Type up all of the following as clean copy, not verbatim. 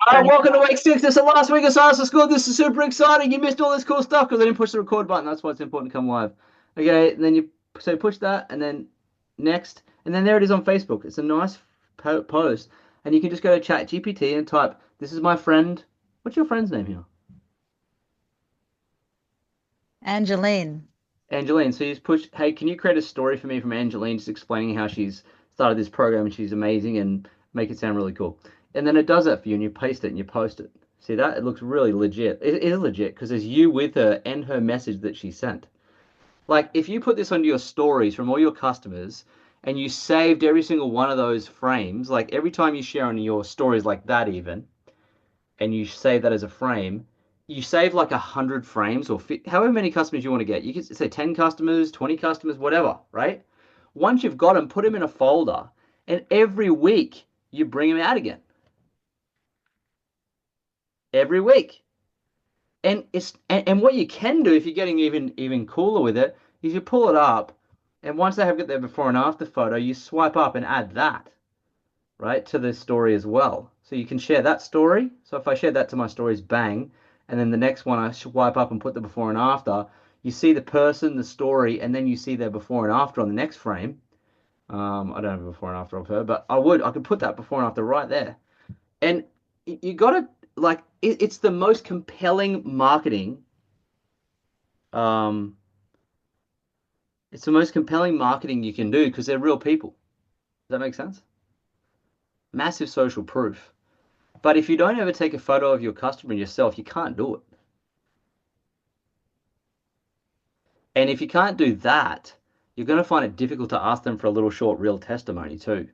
All right, Done. welcome to week 6. This is the last week of Science for School. This is super exciting. You missed all this cool stuff because I didn't push the record button. That's why it's important to come live. Okay, and then you push that, and then next, and then there it is on Facebook. It's a nice post, and you can just go to Chat GPT and type, "This is my friend." What's your friend's name here? Angeline. Angeline. So you just push, "Hey, can you create a story for me from Angeline, just explaining how she's started this program and she's amazing and make it sound really cool." And then it does that for you, and you paste it and you post it. See that? It looks really legit. It is legit because there's you with her and her message that she sent. Like if you put this onto your stories from all your customers and you saved every single one of those frames, like every time you share on your stories like that even, and you save that as a frame, you save like 100 frames or however many customers you want to get. You can say 10 customers, 20 customers, whatever, right? Once you've got them, put them in a folder, and every week you bring them out again. Every week. And what you can do if you're getting even cooler with it is you pull it up, and once they have got their before and after photo, you swipe up and add that right, to the story as well. So you can share that story. So if I share that to my stories, bang, and then the next one I swipe up and put the before and after, you see the person, the story, and then you see their before and after on the next frame. I don't have a before and after of her, but I could put that before and after right there. And you got to, like, it's the most compelling marketing. Um, it's the most compelling marketing you can do because they're real people. Does that make sense? Massive social proof. But if you don't ever take a photo of your customer and yourself, you can't do it. And if you can't do that, you're going to find it difficult to ask them for a little short real testimony too.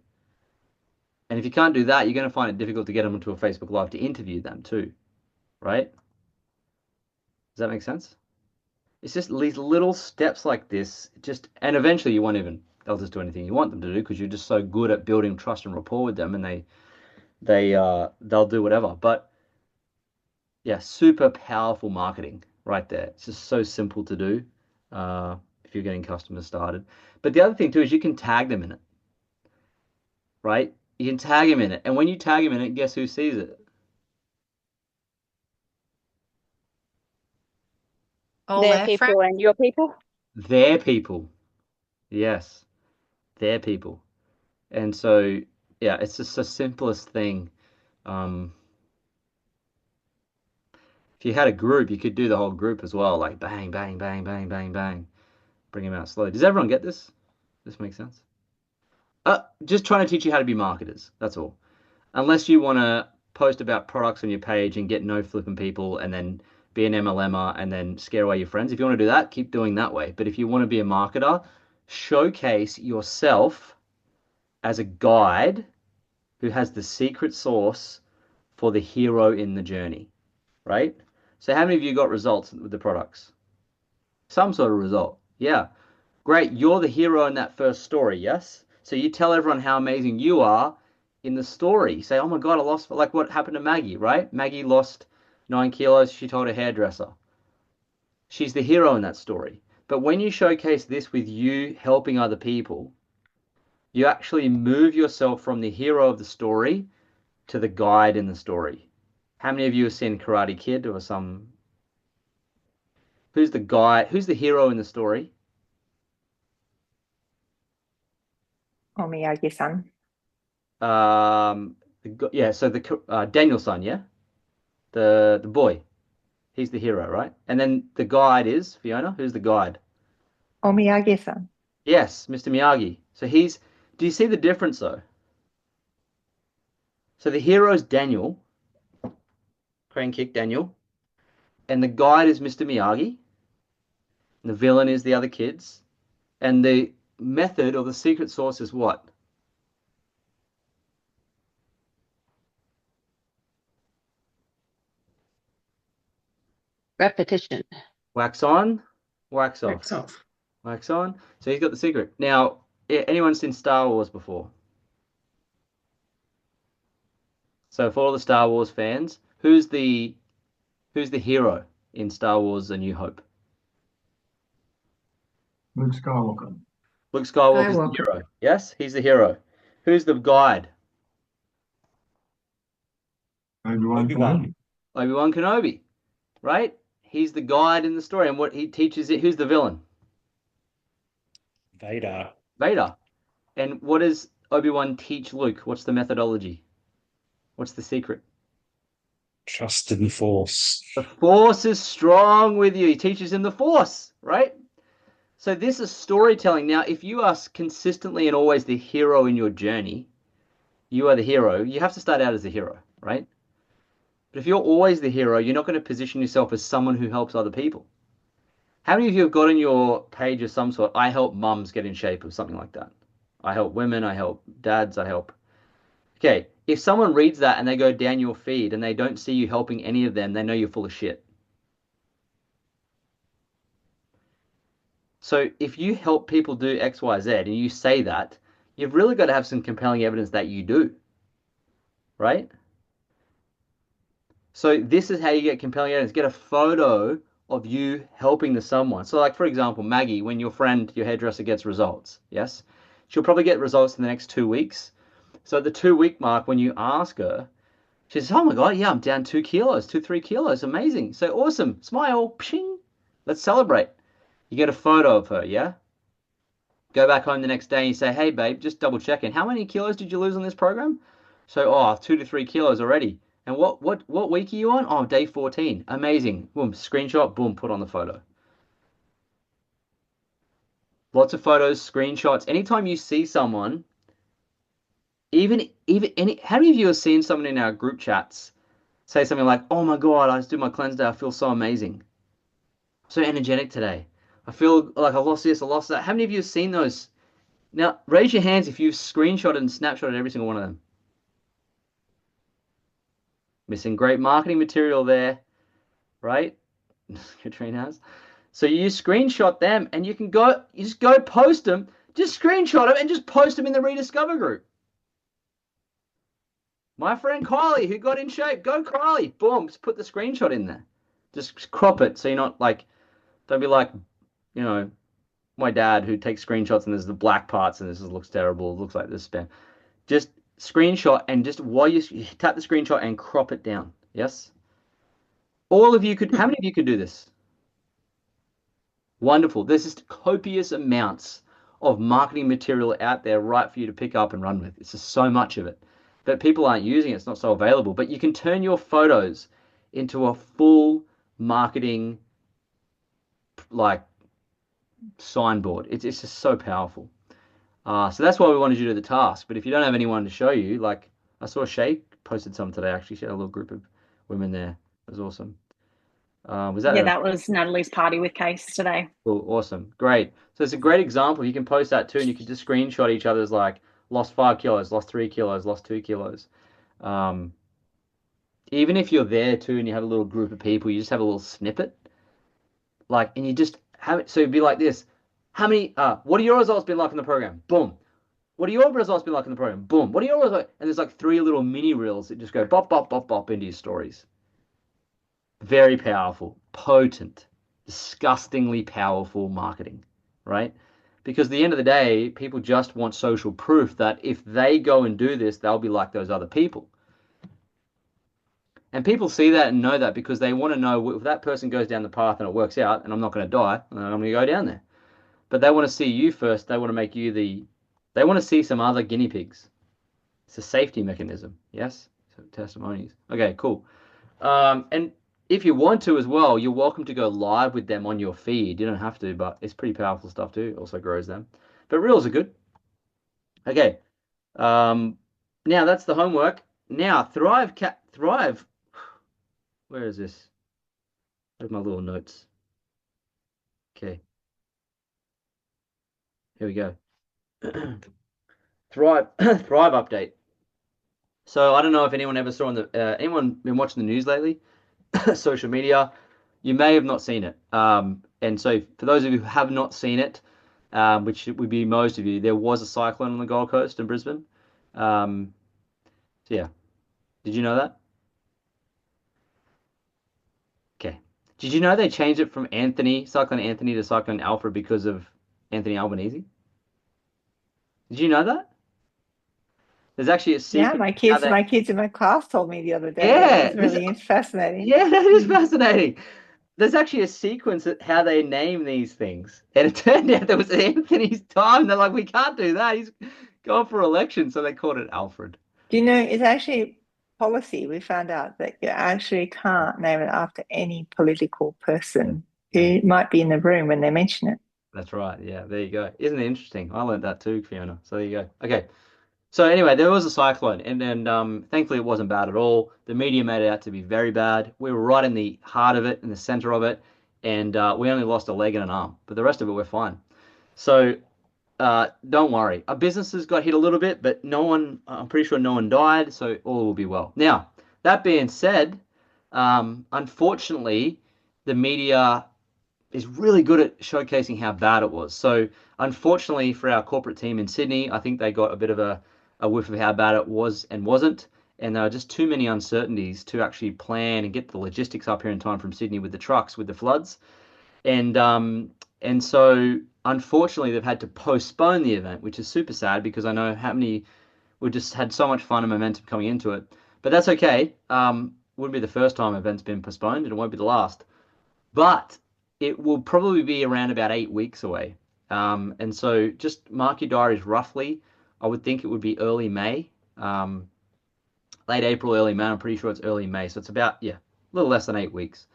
And if you can't do that, you're going to find it difficult to get them into a Facebook Live to interview them too, right? Does that make sense? It's just these little steps like this, just and eventually you won't even they'll just do anything you want them to do because you're just so good at building trust and rapport with them and they'll do whatever. But yeah, super powerful marketing right there. It's just so simple to do uh, if you're getting customers started. But the other thing too is you can tag them in it, right? You can tag them in it, and when you tag them in it, guess who sees it? All Their their friends. people and your people. Their people. Yes, their people. And so yeah, it's just the simplest thing. Um, if you had a group, you could do the whole group as well, like bang, bang, bang, bang, bang, bang. Bring them out slow. Does everyone get this? This makes sense? Just trying to teach you how to be marketers. That's all. Unless you want to post about products on your page and get no flipping people and then be an MLMer and then scare away your friends. If you want to do that, keep doing that way. But if you want to be a marketer, showcase yourself as a guide who has the secret sauce for the hero in the journey, right? So how many of you got results with the products? Some sort of result. Yeah. Great. You're the hero in that first story, yes? So you tell everyone how amazing you are in the story. You say, oh my God, I lost, like what happened to Maggie, right? Maggie lost 9 kilos. She told her hairdresser. She's the hero in that story. But when you showcase this with you helping other people, you actually move yourself from the hero of the story to the guide in the story. How many of you have seen Karate Kid or some? Who's the guy? Who's the hero in the story? Omiyagi-san. Yeah. So the Daniel-san, yeah, the boy. He's the hero, right? And then the guide is Fiona. Who's the guide? Omiyagi-san. Yes, Mr. Miyagi. So he's. Do you see the difference though? So the hero is Daniel, Crane Kick Daniel, and the guide is Mr. Miyagi. And the villain is the other kids. And the method or the secret sauce is what? Repetition. Wax on, wax off. Wax off. Wax on. So he's got the secret. Now, anyone seen Star Wars before? So for all the Star Wars fans, who's the hero in Star Wars: A New Hope? Luke Skywalker. Luke Skywalker's the Skywalker. hero. Yes, he's the hero. Who's the guide? Obi-Wan Obi-Wan. Kenobi. Obi-Wan Kenobi, right? He's the guide in the story, and what he teaches it. Who's the villain? Vader. Vader. And what does Obi-Wan teach Luke? What's the methodology? What's the secret? Trust in the Force. The Force is strong with you. He teaches him the Force, right? So this is storytelling. Now, if you are consistently and always the hero in your journey, you are the hero. You have to start out as a hero, right? But if you're always the hero, you're not going to position yourself as someone who helps other people. How many of you have got on your page of some sort, I help mums get in shape or something like that? I help women, I help dads, I help. Okay, if someone reads that and they go down your feed and they don't see you helping any of them, they know you're full of shit. So if you help people do X, Y, Z and you say that, you've really got to have some compelling evidence that you do, right? So this is how you get compelling evidence. Get a photo of you helping the someone. So like, for example, Maggie, when your friend, your hairdresser gets results, yes? She'll probably get results in the next 2 weeks. So at the 2 week mark, when you ask her, she says, oh my God, yeah, I'm down 2 kilos, 3 kilos. Amazing. So awesome. Smile. Pshing. Let's celebrate. You get a photo of her, yeah? Go back home the next day and you say, hey, babe, just double checking. How many kilos did you lose on this program? So, 2 to 3 kilos already. And what week are you on? Oh, day 14. Amazing. Boom, screenshot, boom, put on the photo. Lots of photos, screenshots. Anytime you see someone, how many of you have seen someone in our group chats say something like, oh my God, I just did my cleanse day. I feel so amazing. So energetic today. I feel like I lost this, I lost that. How many of you have seen those? Now, raise your hands if you've screenshotted and snapshotted every single one of them. Missing great marketing material there, right? Katrina has. So you screenshot them and you just go post them, just screenshot them and just post them in the Rediscover group. My friend Kylie, who got in shape, go Kylie. Boom, just put the screenshot in there. Just crop it so you're not like, don't be like, you know, my dad who takes screenshots and there's the black parts and this looks terrible. It looks like this spam. Just screenshot and just while you tap the screenshot and crop it down. Yes? All of you could, how many of you could do this? Wonderful. There's just copious amounts of marketing material out there right for you to pick up and run with. It's just so much of it. But people aren't using it. It's not so available. But you can turn your photos into a full marketing like signboard. It's just so powerful. So that's why we wanted you to do the task. But if you don't have anyone to show you, like I saw Shay posted some today, actually. She had a little group of women there. It was awesome. Was that Yeah, that was Natalie's party with Case today. cool? Awesome. Great. So it's a great example. You can post that too, and you can just screenshot each other's like lost 5 kilos, lost 3 kilos, lost 2 kilos. Even if you're there too and you have a little group of people, you just have a little snippet. Like, and you just have it. So it'd be like this. What are your results been like in the program? Boom. What are your results been like in the program? Boom. What are your results? And there's like 3 little mini reels that just go bop, bop, bop, bop into your stories. Very powerful, potent, disgustingly powerful marketing, right? Because at the end of the day, people just want social proof that if they go and do this, they'll be like those other people. And people see that and know that because they want to know if that person goes down the path and it works out and I'm not going to die, and I'm going to go down there. But they want to see you first. They want to make you they want to see some other guinea pigs. It's a safety mechanism. Yes? So testimonies. Okay, cool. And if you want to as well, you're welcome to go live with them on your feed. You don't have to, but it's pretty powerful stuff too. It also grows them. But reels are good. Okay. Now that's the homework. Now Thrive. Where is this? Where's my little notes? Okay. Here we go. Thrive update. So I don't know if anyone ever saw anyone been watching the news lately, social media. You may have not seen it. And so for those of you who have not seen it, which would be most of you, there was a cyclone on the Gold Coast in Brisbane. So yeah, did you know that? Okay. Did you know they changed it from Cyclone Anthony to Cyclone Alfred because of Anthony Albanese? Did you know that? There's actually a Yeah, sequence. my kids in my class told me the other day. Yeah, It was really fascinating. yeah, that is Mm. fascinating. There's actually a sequence at how they name these things, and it turned out there was Anthony's time. They're like, we can't do that. He's gone for election, so they called it Alfred. Do you know, it's actually policy. We found out that you actually can't name it after any political person who might be in the room when they mention it. That's right. Yeah, there you go. Isn't it interesting? I learned that too, Fiona. So there you go. Okay. So anyway, there was a cyclone, and then thankfully it wasn't bad at all. The media made it out to be very bad. We were right in the heart of it, in the center of it, and we only lost a leg and an arm, but the rest of it we're fine. So don't worry. Our businesses got hit a little bit, but no one, I'm pretty sure no one died, so all will be well. Now, that being said, unfortunately, the media is really good at showcasing how bad it was. So, unfortunately for our corporate team in Sydney, I think they got a bit of a whiff of how bad it was and wasn't. And there are just too many uncertainties to actually plan and get the logistics up here in time from Sydney with the trucks, with the floods. And so unfortunately they've had to postpone the event, which is super sad because I know how many we just had so much fun and momentum coming into it. But that's okay. Wouldn't be the first time an event's been postponed, and it won't be the last. But it will probably be around about 8 weeks away. And so just mark your diaries roughly. I would think it would be early May, late April, early May. I'm pretty sure it's early May. So it's about, yeah, a little less than 8 weeks.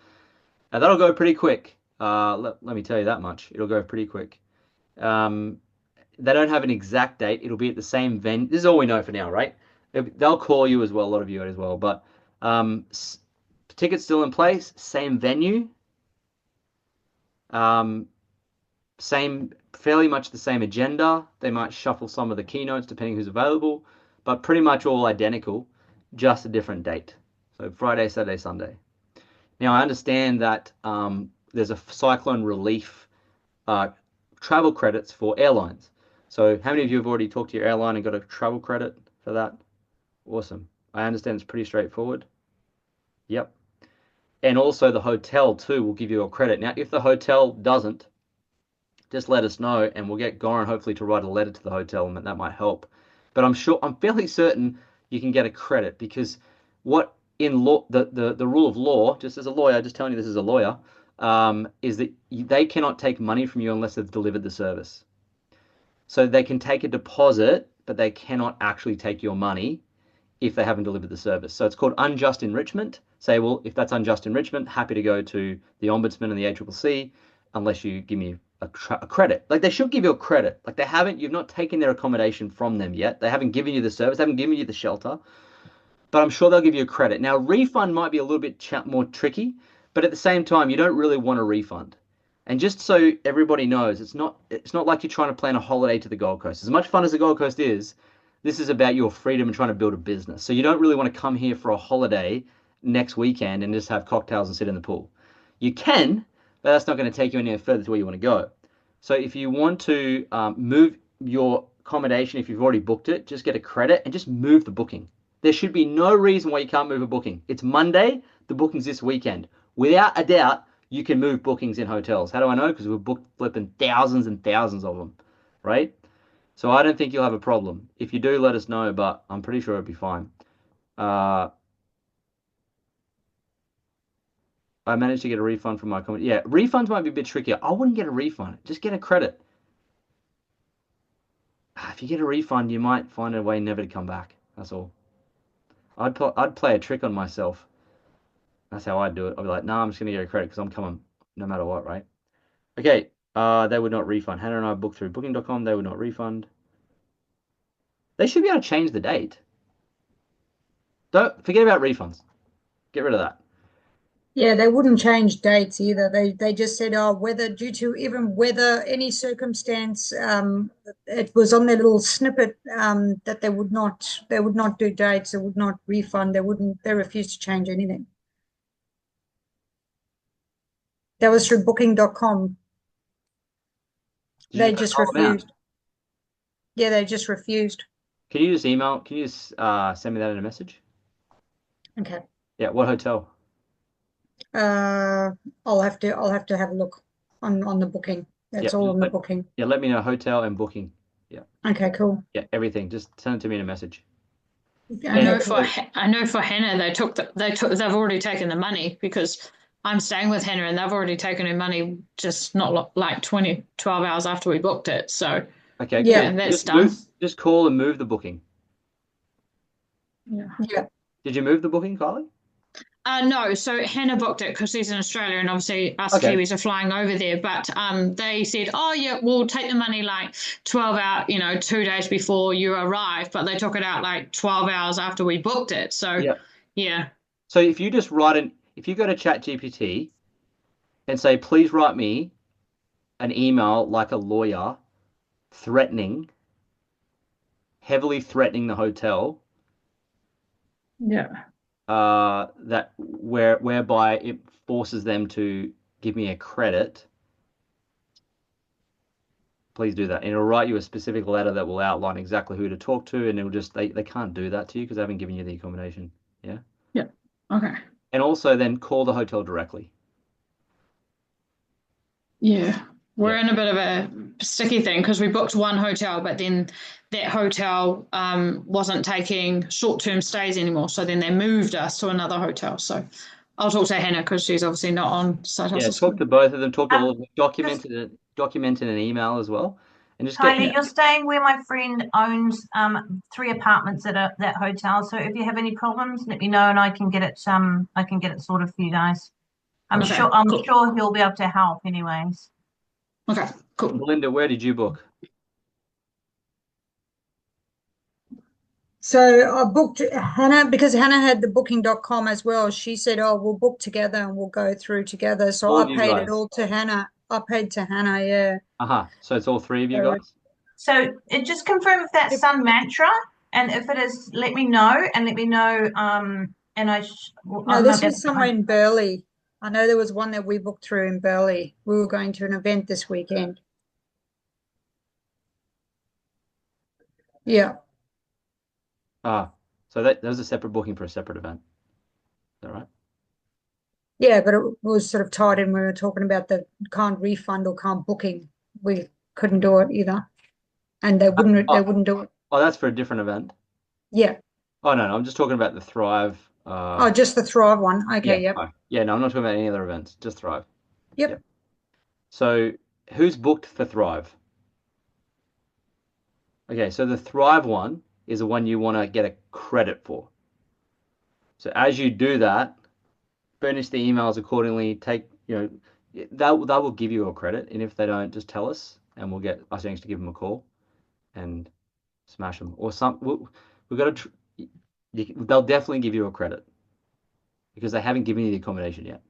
Now that'll go pretty quick. Let me tell you that much. It'll go pretty quick. They don't have an exact date. It'll be at the same venue. This is all we know for now, right? They'll call you as well, a lot of you as well. But tickets still in place, same venue, fairly much the same agenda. They might shuffle some of the keynotes depending who's available, but pretty much all identical, just a different date. So Friday, Saturday, Sunday. Now I understand that there's a cyclone relief travel credits for airlines. So how many of you have already talked to your airline and got a travel credit for that? Awesome. I understand it's pretty straightforward. Yep. And also the hotel too will give you a credit. Now, if the hotel doesn't, just let us know and we'll get Goran hopefully to write a letter to the hotel and that might help. But I'm fairly certain you can get a credit because what in law, the rule of law, just as a lawyer, just telling you this as a lawyer, is that they cannot take money from you unless they've delivered the service. So they can take a deposit, but they cannot actually take your money if they haven't delivered the service. So it's called unjust enrichment. Say, well, if that's unjust enrichment, happy to go to the Ombudsman and the ACCC unless you give me a credit. Like they should give you a credit. Like you've not taken their accommodation from them yet. They haven't given you the service, they haven't given you the shelter, but I'm sure they'll give you a credit. Now, refund might be a little bit more tricky, but at the same time, you don't really want a refund. And just so everybody knows, it's not like you're trying to plan a holiday to the Gold Coast. As much fun as the Gold Coast is, this is about your freedom and trying to build a business. So you don't really want to come here for a holiday next weekend and just have cocktails and sit in the pool. You can, but that's not going to take you any further to where you want to go. So if you want to move your accommodation, if you've already booked it, just get a credit and just move the booking. There should be no reason why you can't move a booking. It's Monday, the booking's this weekend. Without a doubt, you can move bookings in hotels. How do I know? Because we've booked flipping thousands and thousands of them, right? So I don't think you'll have a problem. If you do, let us know, but I'm pretty sure it'll be fine. I managed to get a refund from my company. Yeah, refunds might be a bit trickier. I wouldn't get a refund. Just get a credit. If you get a refund, you might find a way never to come back. That's all. I'd play a trick on myself. That's how I'd do it. I'd be like, nah, I'm just going to get a credit because I'm coming no matter what, right? Okay, they would not refund. Hannah and I booked through booking.com. They would not refund. They should be able to change the date. Don't forget about refunds. Get rid of that. Yeah, they wouldn't change dates either. They just said, oh, whether due to even weather, any circumstance, it was on their little snippet that they would not do dates, they would not refund, they refused to change anything. That was through booking.com. They just refused. Yeah, they just refused. Can you just send me that in a message? Okay. Yeah, what hotel? I'll have to have a look on the booking. That's all on the booking. Yeah, let me know hotel and booking. Yeah. Okay, cool. Yeah, everything. Just send it to me in a message. I know for Hannah they've already taken the money because I'm staying with Hannah and they've already taken her money just not like 12 hours after we booked it. So Okay, Yeah. cool. that's done. Just call and move the booking. Yeah. Yeah. Did you move the booking, Kylie? No, so Hannah booked it because she's in Australia and obviously us Okay. Kiwis are flying over there. But they said, oh, yeah, we'll take the money like 12 hours, 2 days before you arrive. But they took it out like 12 hours after we booked it. So, Yeah. yeah. So if you just if you go to ChatGPT and say, please write me an email like a lawyer heavily threatening the hotel, Yeah. whereby it forces them to give me a credit, please do that. And it'll write you a specific letter that will outline exactly who to talk to, and it'll just they can't do that to you because they haven't given you the accommodation. Yeah. Yeah. Okay. And also then call the hotel directly. Yeah. We're Yeah. in a bit of a sticky thing because we booked one hotel, but then that hotel wasn't taking short-term stays anymore. So then they moved us to another hotel. So I'll talk to Hannah because she's obviously not on site Yeah, hustle talk school. to both of them, talk to all of them, Just document in an email as well. And just Kylie, get you're staying where my friend owns 3 apartments at that hotel. So if you have any problems, let me know and I can get it sorted for you guys. I'm Okay, sure cool. he'll be able to help anyways. Okay, cool. Belinda, where did you book? So I booked Hannah because Hannah had the booking.com as well. She said, oh, we'll book together and we'll go through together. So All I of you paid guys. it all to Hannah. I paid to Hannah, yeah. So it's all 3 of you So- guys? So it just confirm if that's Sun Mantra, and if it is, let me know and No, this was somewhere in Burleigh. I know there was one that we booked through in Burleigh. We were going to an event this weekend. Yeah. So that was a separate booking for a separate event. Is that right? Yeah, but it was sort of tied in. We were talking about the can't refund or can't booking. We couldn't do it either. And they wouldn't do it. Oh, that's for a different event. Yeah. Oh no, I'm just talking about the Thrive. Oh, just the Thrive one. Okay, Yeah. yep. Yeah, no, I'm not talking about any other events, just Thrive. Yep. So who's booked for Thrive? Okay, so the Thrive one is the one you want to get a credit for. So as you do that, furnish the emails accordingly, that will give you a credit, and if they don't, just tell us and we'll get us to give them a call and smash them. Or we've got to they'll definitely give you a credit because they haven't given you the accommodation yet.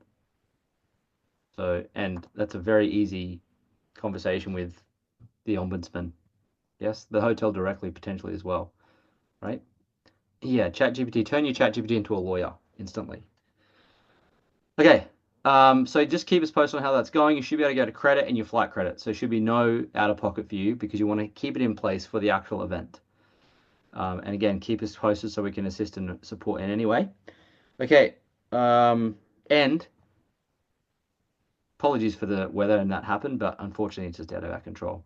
So, and that's a very easy conversation with the ombudsman. Yes, the hotel directly potentially as well, right? Yeah, ChatGPT, turn your ChatGPT into a lawyer instantly. Okay, so just keep us posted on how that's going. You should be able to go to credit and your flight credit. So there should be no out of pocket for you because you want to keep it in place for the actual event. And again, keep us posted so we can assist and support in any way. Okay, and apologies for the weather and that happened, but unfortunately it's just out of our control.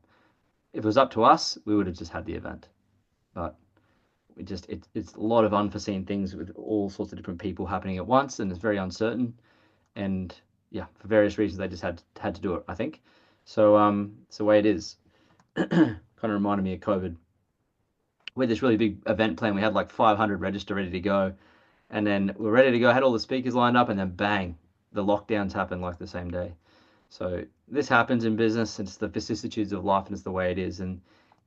If it was up to us, we would have just had the event. But it's a lot of unforeseen things with all sorts of different people happening at once, and it's very uncertain. And yeah, for various reasons, they just had to do it, I think. So it's the way it is. Kind of reminded me of COVID. We had this really big event plan. We had like 500 register ready to go, and then we're ready to go. Had all the speakers lined up, and then bang, the lockdowns happened like the same day. So this happens in business. It's the vicissitudes of life, and it's the way it is. And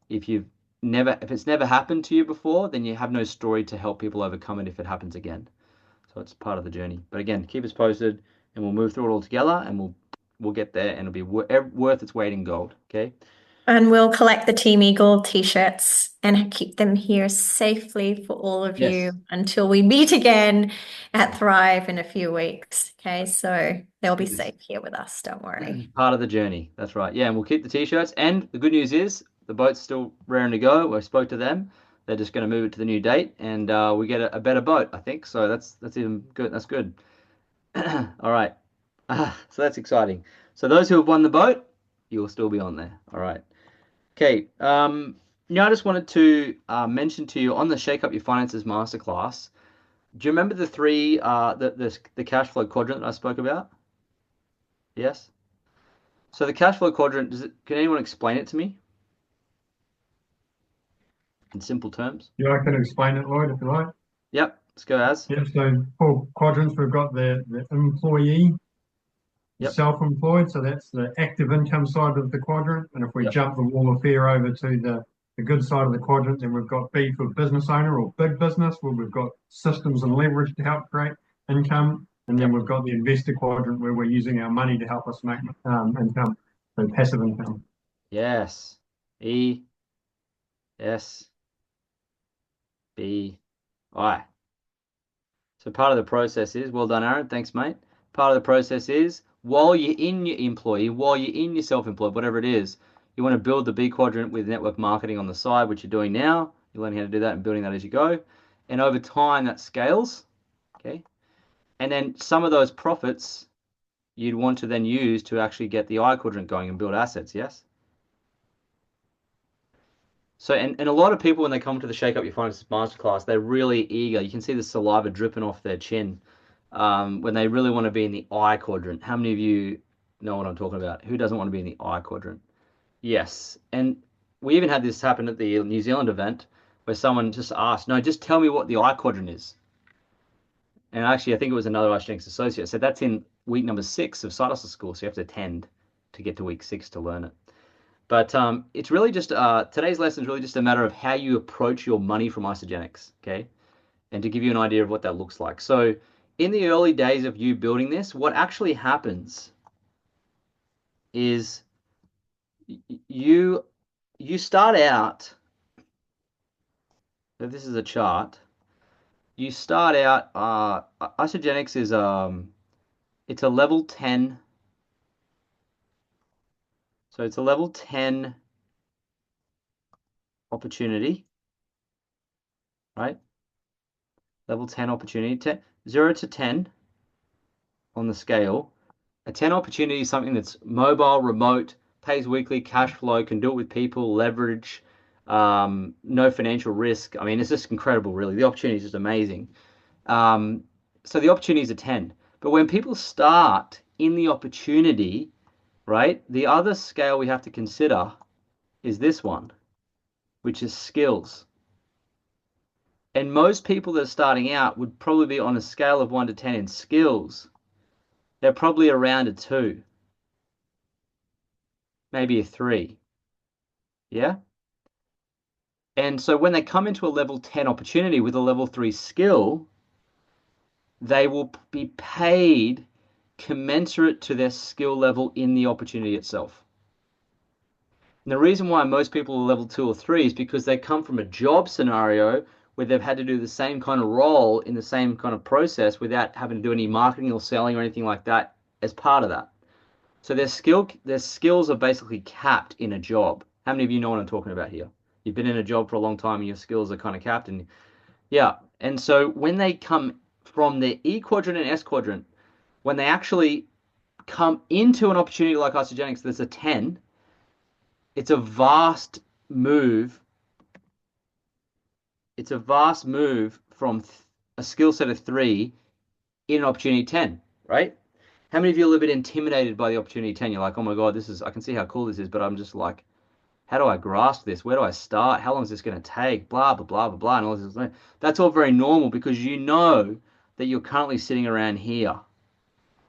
if it's never happened to you before, then you have no story to help people overcome it if it happens again. So it's part of the journey. But again, keep us posted, and we'll move through it all together, and we'll get there, and it'll be worth its weight in gold. Okay. And we'll collect the Team Eagle t-shirts and keep them here safely for all of you until we meet again at Thrive in a few weeks. Okay, so they'll be safe here with us. Don't worry. Part of the journey. That's right. Yeah, and we'll keep the t-shirts. And the good news is the boat's still raring to go. We spoke to them. They're just going to move it to the new date, and we get a better boat, I think. So that's even good. That's good. All right. So that's exciting. So those who have won the boat, you will still be on there. All right. Okay. I just wanted to mention to you on the Shake Up Your Finances Masterclass. Do you remember the three, the cash flow quadrant that I spoke about? Yes. So the cash flow quadrant, can anyone explain it to me in simple terms? Yeah, I can explain it, Lloyd, if you like. Yep. Let's go, Az. Yep, so 4 quadrants, we've got the employee, Yep. self-employed, so that's the active income side of the quadrant. And if we Yep. jump the wall of fear over to the good side of the quadrant, then we've got B for business owner or big business, where we've got systems and leverage to help create income. And then we've got the investor quadrant where we're using our money to help us make income, so passive income. Yes. E, S, B, I. So part of the process is, well done, Aaron. Thanks, mate. Part of the process is, while you're in your employee, while you're in your self-employed, whatever it is, you want to build the B quadrant with network marketing on the side, which you're doing now. You're learning how to do that and building that as you go. And over time, that scales. Okay. And then some of those profits you'd want to then use to actually get the I quadrant going and build assets. Yes. So, and a lot of people, when they come to the Shake Up Your Finances Masterclass, they're really eager. You can see the saliva dripping off their chin when they really want to be in the I quadrant. How many of you know what I'm talking about? Who doesn't want to be in the I quadrant? Yes. And we even had this happen at the New Zealand event where someone just asked, no, just tell me what the I quadrant is. And actually, I think it was another Isogenics associate said that's in week number 6 of Side Hustle School. So you have to attend to get to week 6 to learn it. But it's really just, today's lesson is really just a matter of how you approach your money from Isogenics, okay? And to give you an idea of what that looks like. So in the early days of you building this, what actually happens is you start out, so this is a chart, you start out, Isogenics is, it's a level 10. So it's a level 10 opportunity, right? Level 10 opportunity, 0 to 10 on the scale. A 10 opportunity is something that's mobile, remote, pays weekly, cash flow, can do it with people, leverage, no financial risk. I mean, it's just incredible, really. The opportunity is just amazing. So the opportunity is a 10. But when people start in the opportunity, right, the other scale we have to consider is this one, which is skills. And most people that are starting out would probably be on a scale of 1 to 10 in skills. They're probably around a 2, maybe a 3. Yeah? And so when they come into a level 10 opportunity with a level 3 skill, they will be paid commensurate to their skill level in the opportunity itself. And the reason why most people are level 2 or 3 is because they come from a job scenario where they've had to do the same kind of role in the same kind of process without having to do any marketing or selling or anything like that as part of that. So their skills are basically capped in a job. How many of you know what I'm talking about here? You've been in a job for a long time and your skills are kind of capped. And yeah, and so when they come from the E quadrant and S quadrant, when they actually come into an opportunity like Isogenics that's a 10, it's a vast move. It's a vast move from a skill set of 3 in an opportunity 10, right? How many of you are a little bit intimidated by the opportunity 10? You're like, oh my God, I can see how cool this is, but I'm just like, how do I grasp this? Where do I start? How long is this going to take? Blah, blah, blah, blah, blah. And all this. That's all very normal because you know that you're currently sitting around here.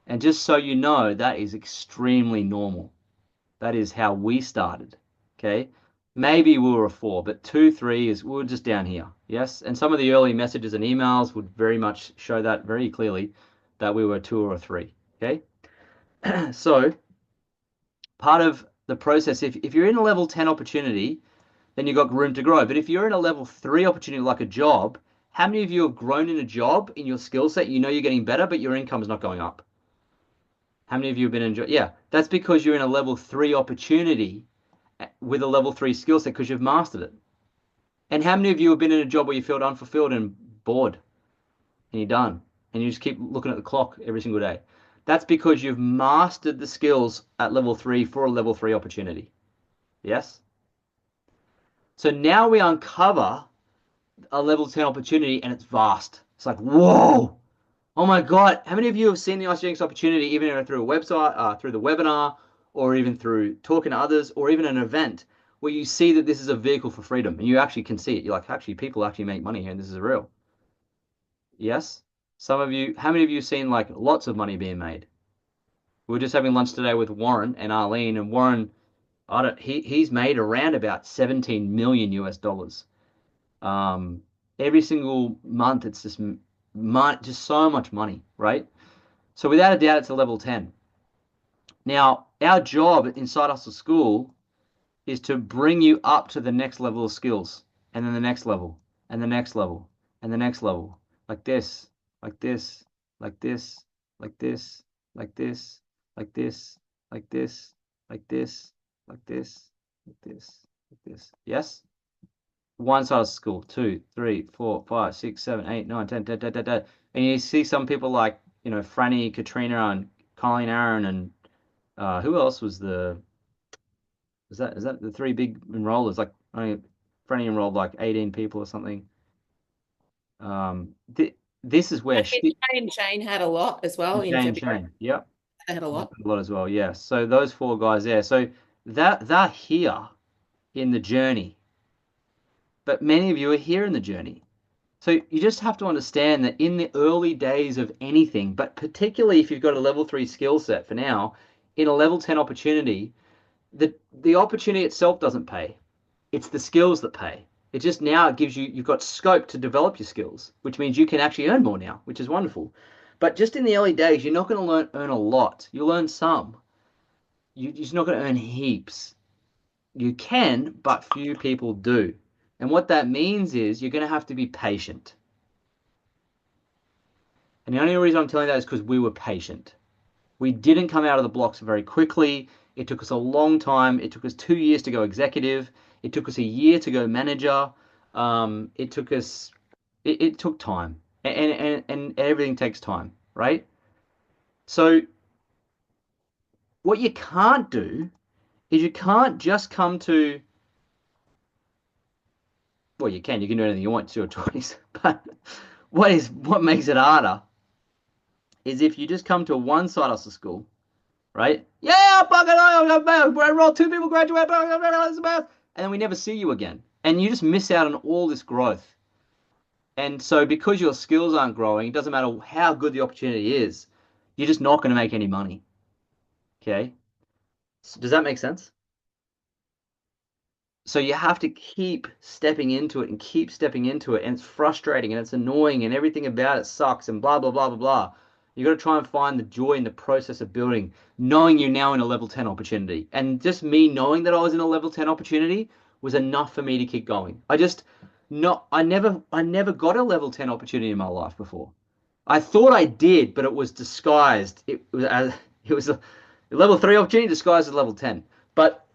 And just so you know, that is extremely normal. That is how we started, okay? Maybe we were a 4, but 2, 3 we were just down here, yes? And some of the early messages and emails would very much show that very clearly that we were a 2 or a 3, okay? So part of the process, if you're in a level 10 opportunity, then you've got room to grow. But if you're in a level 3 opportunity like a job, how many of you have grown in a job in your skill set? You know you're getting better, but your income is not going up. How many of you have been enjoying? Yeah, that's because you're in a level 3 opportunity with a level 3 skill set because you've mastered it. And how many of you have been in a job where you feel unfulfilled and bored and you're done and you just keep looking at the clock every single day? That's because you've mastered the skills at level 3 for a level 3 opportunity. Yes? So now we uncover a level 10 opportunity and it's vast. It's like, whoa, oh my God. How many of you have seen the Isogenics opportunity even through a website, through the webinar, or even through talking to others, or even an event where you see that this is a vehicle for freedom and you actually can see it? You're like, actually, people actually make money here and this is real. Yes? Some of you, how many of you have seen like lots of money being made? We were just having lunch today with Warren and Arlene, and Warren, he's made around about 17 million US dollars. Every single month, it's just so much money, right? So without a doubt, it's a level 10. Now, our job in Side Hustle School is to bring you up to the next level of skills, and then the next level, and the next level, and the next level, like this, like this, like this, like this, like this, like this, like this, like this, like this, like this, like this. Yes? One side of school, 2, 3, 4, 5, 6, 7, 8, 9, 10, 10, 10, 10, 10. And you see some people like, Franny, Katrina, and Colleen Aaron, and who else was is that the 3 big enrollers? Like, Franny enrolled like 18 people or something. This is where Shane had a lot as well in February. Shane, yep. They had a lot. A lot as well, yeah. So those 4 guys there. So they're here in the journey. But many of you are here in the journey. So you just have to understand that in the early days of anything, but particularly if you've got a level 3 skill set for now, in a level 10 opportunity, the opportunity itself doesn't pay. It's the skills that pay. It just now gives you've got scope to develop your skills, which means you can actually earn more now, which is wonderful. But just in the early days, you're not going to earn a lot. You'll earn some. You're just not going to earn heaps. You can, but few people do. And what that means is you're going to have to be patient. And the only reason I'm telling you that is because we were patient. We didn't come out of the blocks very quickly. It took us a long time. It took us 2 years to go executive. It took us a year to go manager. It took time. And everything takes time, right? So what you can't do is you can't just come to, well, you can do anything you want, it's your choice. But what makes it harder is if you just come to one Side Hustle School, right? Yeah, I rolled 2 people graduate, and then we never see you again. And you just miss out on all this growth. And so because your skills aren't growing, it doesn't matter how good the opportunity is, you're just not going to make any money. Okay? So does that make sense? So you have to keep stepping into it and keep stepping into it. And it's frustrating and it's annoying and everything about it sucks and blah, blah, blah, blah, blah. You got to try and find the joy in the process of building, knowing you're now in a level 10 opportunity. And just me knowing that I was in a level 10 opportunity was enough for me to keep going. I never got a level 10 opportunity in my life before. I thought I did, but it was disguised. It was a level 3 opportunity disguised as level 10, but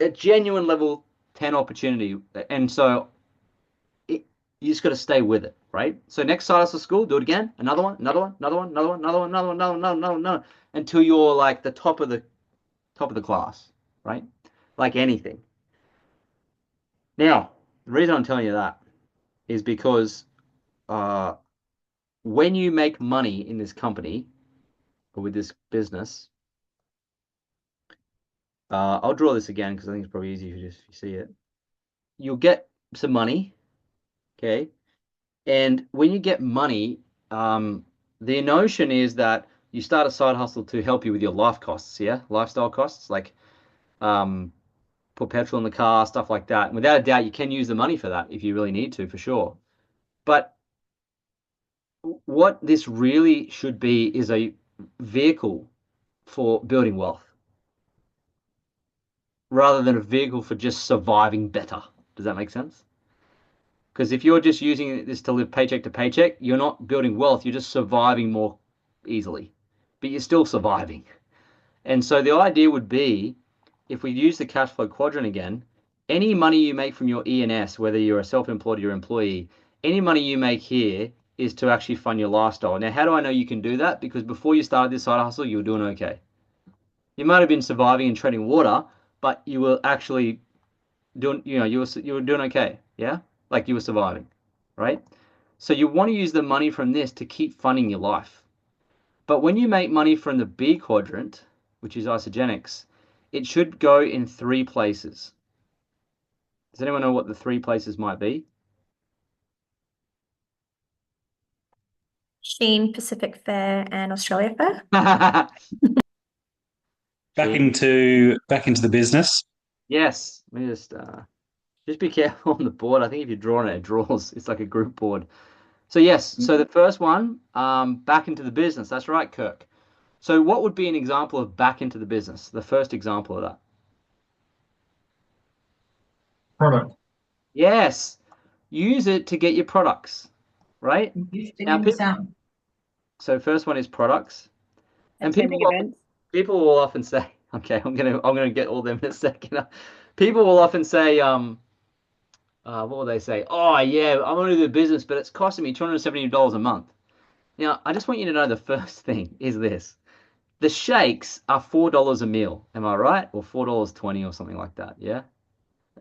a genuine level 10 opportunity. And so you just got to stay with it, right? So next Side Hustle School, do it again. Another one, until you're like the top of the class, right? Like anything. Now, the reason I'm telling you that is because when you make money in this company or with this business, I'll draw this again because I think it's probably easier if you see it. You'll get some money, okay? And when you get money, the notion is that you start a side hustle to help you with your life costs, yeah? Lifestyle costs, like put petrol in the car, stuff like that. And without a doubt, you can use the money for that if you really need to, for sure. But what this really should be is a vehicle for building wealth rather than a vehicle for just surviving better. Does that make sense? Because if you're just using this to live paycheck to paycheck, you're not building wealth. You're just surviving more easily, but you're still surviving. And so the idea would be, if we use the cash flow quadrant again, any money you make from your E&S, whether you're a self-employed or your employee, any money you make here is to actually fund your lifestyle. Now, how do I know you can do that? Because before you started this side hustle, you were doing okay. You might have been surviving and treading water, but you were actually doing, you were doing okay, yeah? Like you were surviving, right? So you want to use the money from this to keep funding your life. But when you make money from the B quadrant, which is Isagenix, it should go in 3 places. Does anyone know what the 3 places might be? Sheen, Pacific Fair, and Australia Fair. Back into the business. Yes. Let me just be careful on the board. I think if you're drawing it, it draws. It's like a group board. So yes, so the first one, back into the business. That's right, Kirk. So what would be an example of back into the business? The first example of that. Product. Yes. Use it to get your products, right? Now, so first one is products. And people will often say, okay, I'm gonna get all them in a second. People will often say, what will they say? Oh yeah, I want to do the business, but it's costing me $270 a month. Now, I just want you to know the first thing is this. The shakes are $4 a meal. Am I right? Or $4.20 or something like that. Yeah?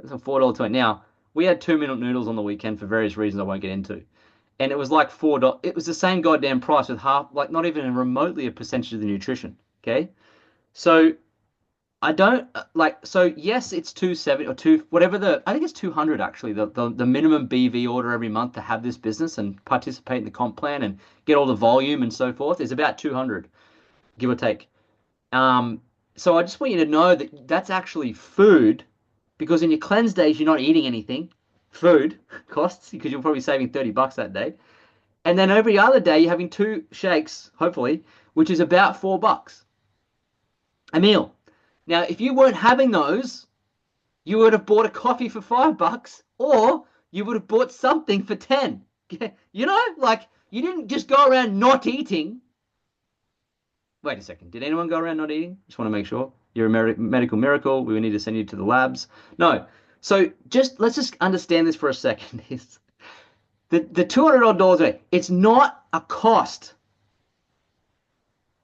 It's a $4.20. Now, we had 2-minute noodles on the weekend for various reasons I won't get into. And it was like $4. It was the same goddamn price with half, like not even remotely a percentage of the nutrition. Okay? So I don't so yes, it's 270 or 2 whatever I think it's 200 actually, the minimum BV order every month to have this business and participate in the comp plan and get all the volume and so forth is about 200, give or take. So I just want you to know that that's actually food, because in your cleanse days you're not eating anything. Food costs, because you're probably saving $30 that day. And then every other day you're having 2 shakes, hopefully, which is about $4 a meal. Now, if you weren't having those, you would have bought a coffee for $5, or you would have bought something for 10. You know, like you didn't just go around not eating. Wait a second. Did anyone go around not eating? Just want to make sure. You're a medical miracle. We need to send you to the labs. No. So let's just understand this for a second. The $200, it's not a cost.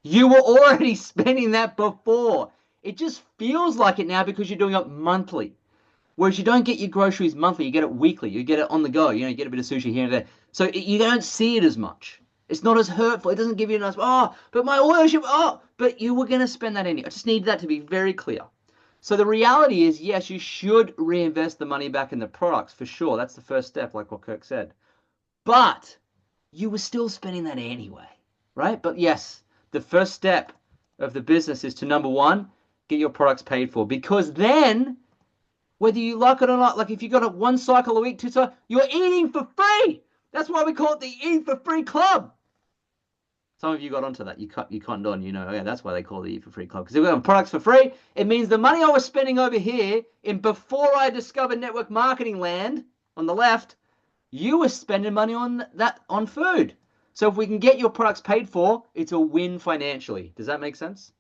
You were already spending that before. It just feels like it now because you're doing it monthly. Whereas you don't get your groceries monthly, you get it weekly. You get it on the go. You get a bit of sushi here and there. So you don't see it as much. It's not as hurtful. It doesn't give you a nice, but my oil, but you were going to spend that anyway. I just need that to be very clear. So the reality is, yes, you should reinvest the money back in the products for sure. That's the first step, like what Kirk said. But you were still spending that anyway, right? But yes, the first step of the business is to, number 1, get your products paid for, because then, whether you like it or not, like if you got a 1 cycle a week, 2 cycles, you're eating for free. That's why we call it the Eat for Free Club. Some of you got onto that. You cottoned on, okay, that's why they call it the Eat for Free Club. Because if we have products for free, it means the money I was spending over here before I discovered network marketing land on the left, you were spending money on food. So if we can get your products paid for, it's a win financially. Does that make sense?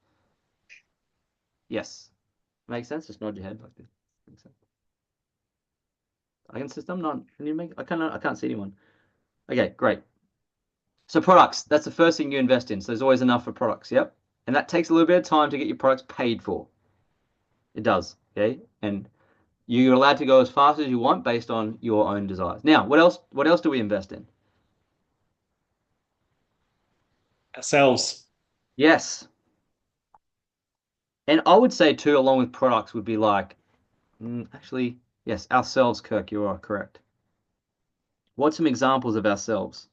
Yes. Makes sense? Just nod your head like this. Makes sense. I can system not. Can you make? I can't see anyone. Okay, great. So products, that's the first thing you invest in. So there's always enough for products, yep. And that takes a little bit of time to get your products paid for. It does, okay? And you're allowed to go as fast as you want based on your own desires. Now, what else do we invest in? Ourselves. Yes. And I would say too, along with products, would be like, actually, yes, ourselves, Kirk, you are correct. What's some examples of ourselves?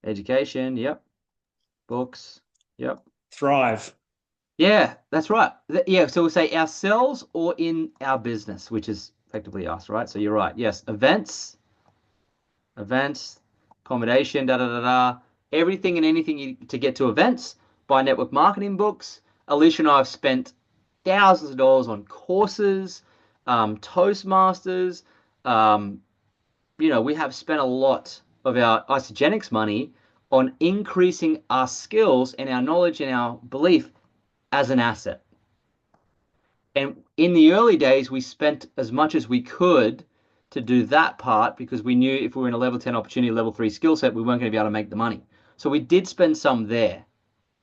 Education, yep. Books, yep. Thrive. Yeah, that's right. Yeah, so we'll say ourselves or in our business, which is effectively us, right? So you're right. Yes, events, accommodation, everything and anything to get to events, buy network marketing books. Alicia and I have spent thousands of dollars on courses, Toastmasters. We have spent a lot of our Isagenix money on increasing our skills and our knowledge and our belief as an asset. And in the early days, we spent as much as we could to do that part because we knew if we were in a level 10 opportunity, level 3 skill set, we weren't going to be able to make the money. So we did spend some there.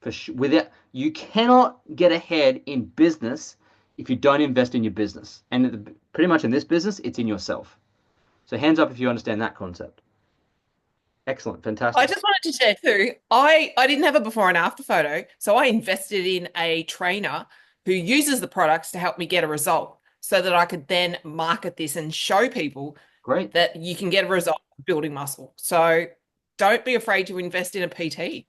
You cannot get ahead in business if you don't invest in your business. And pretty much in this business, it's in yourself. So hands up if you understand that concept. Excellent. Fantastic. I just wanted to share too. I didn't have a before and after photo, so I invested in a trainer who uses the products to help me get a result so that I could then market this and show people Great. that you can get a result building muscle. So don't be afraid to invest in a PT.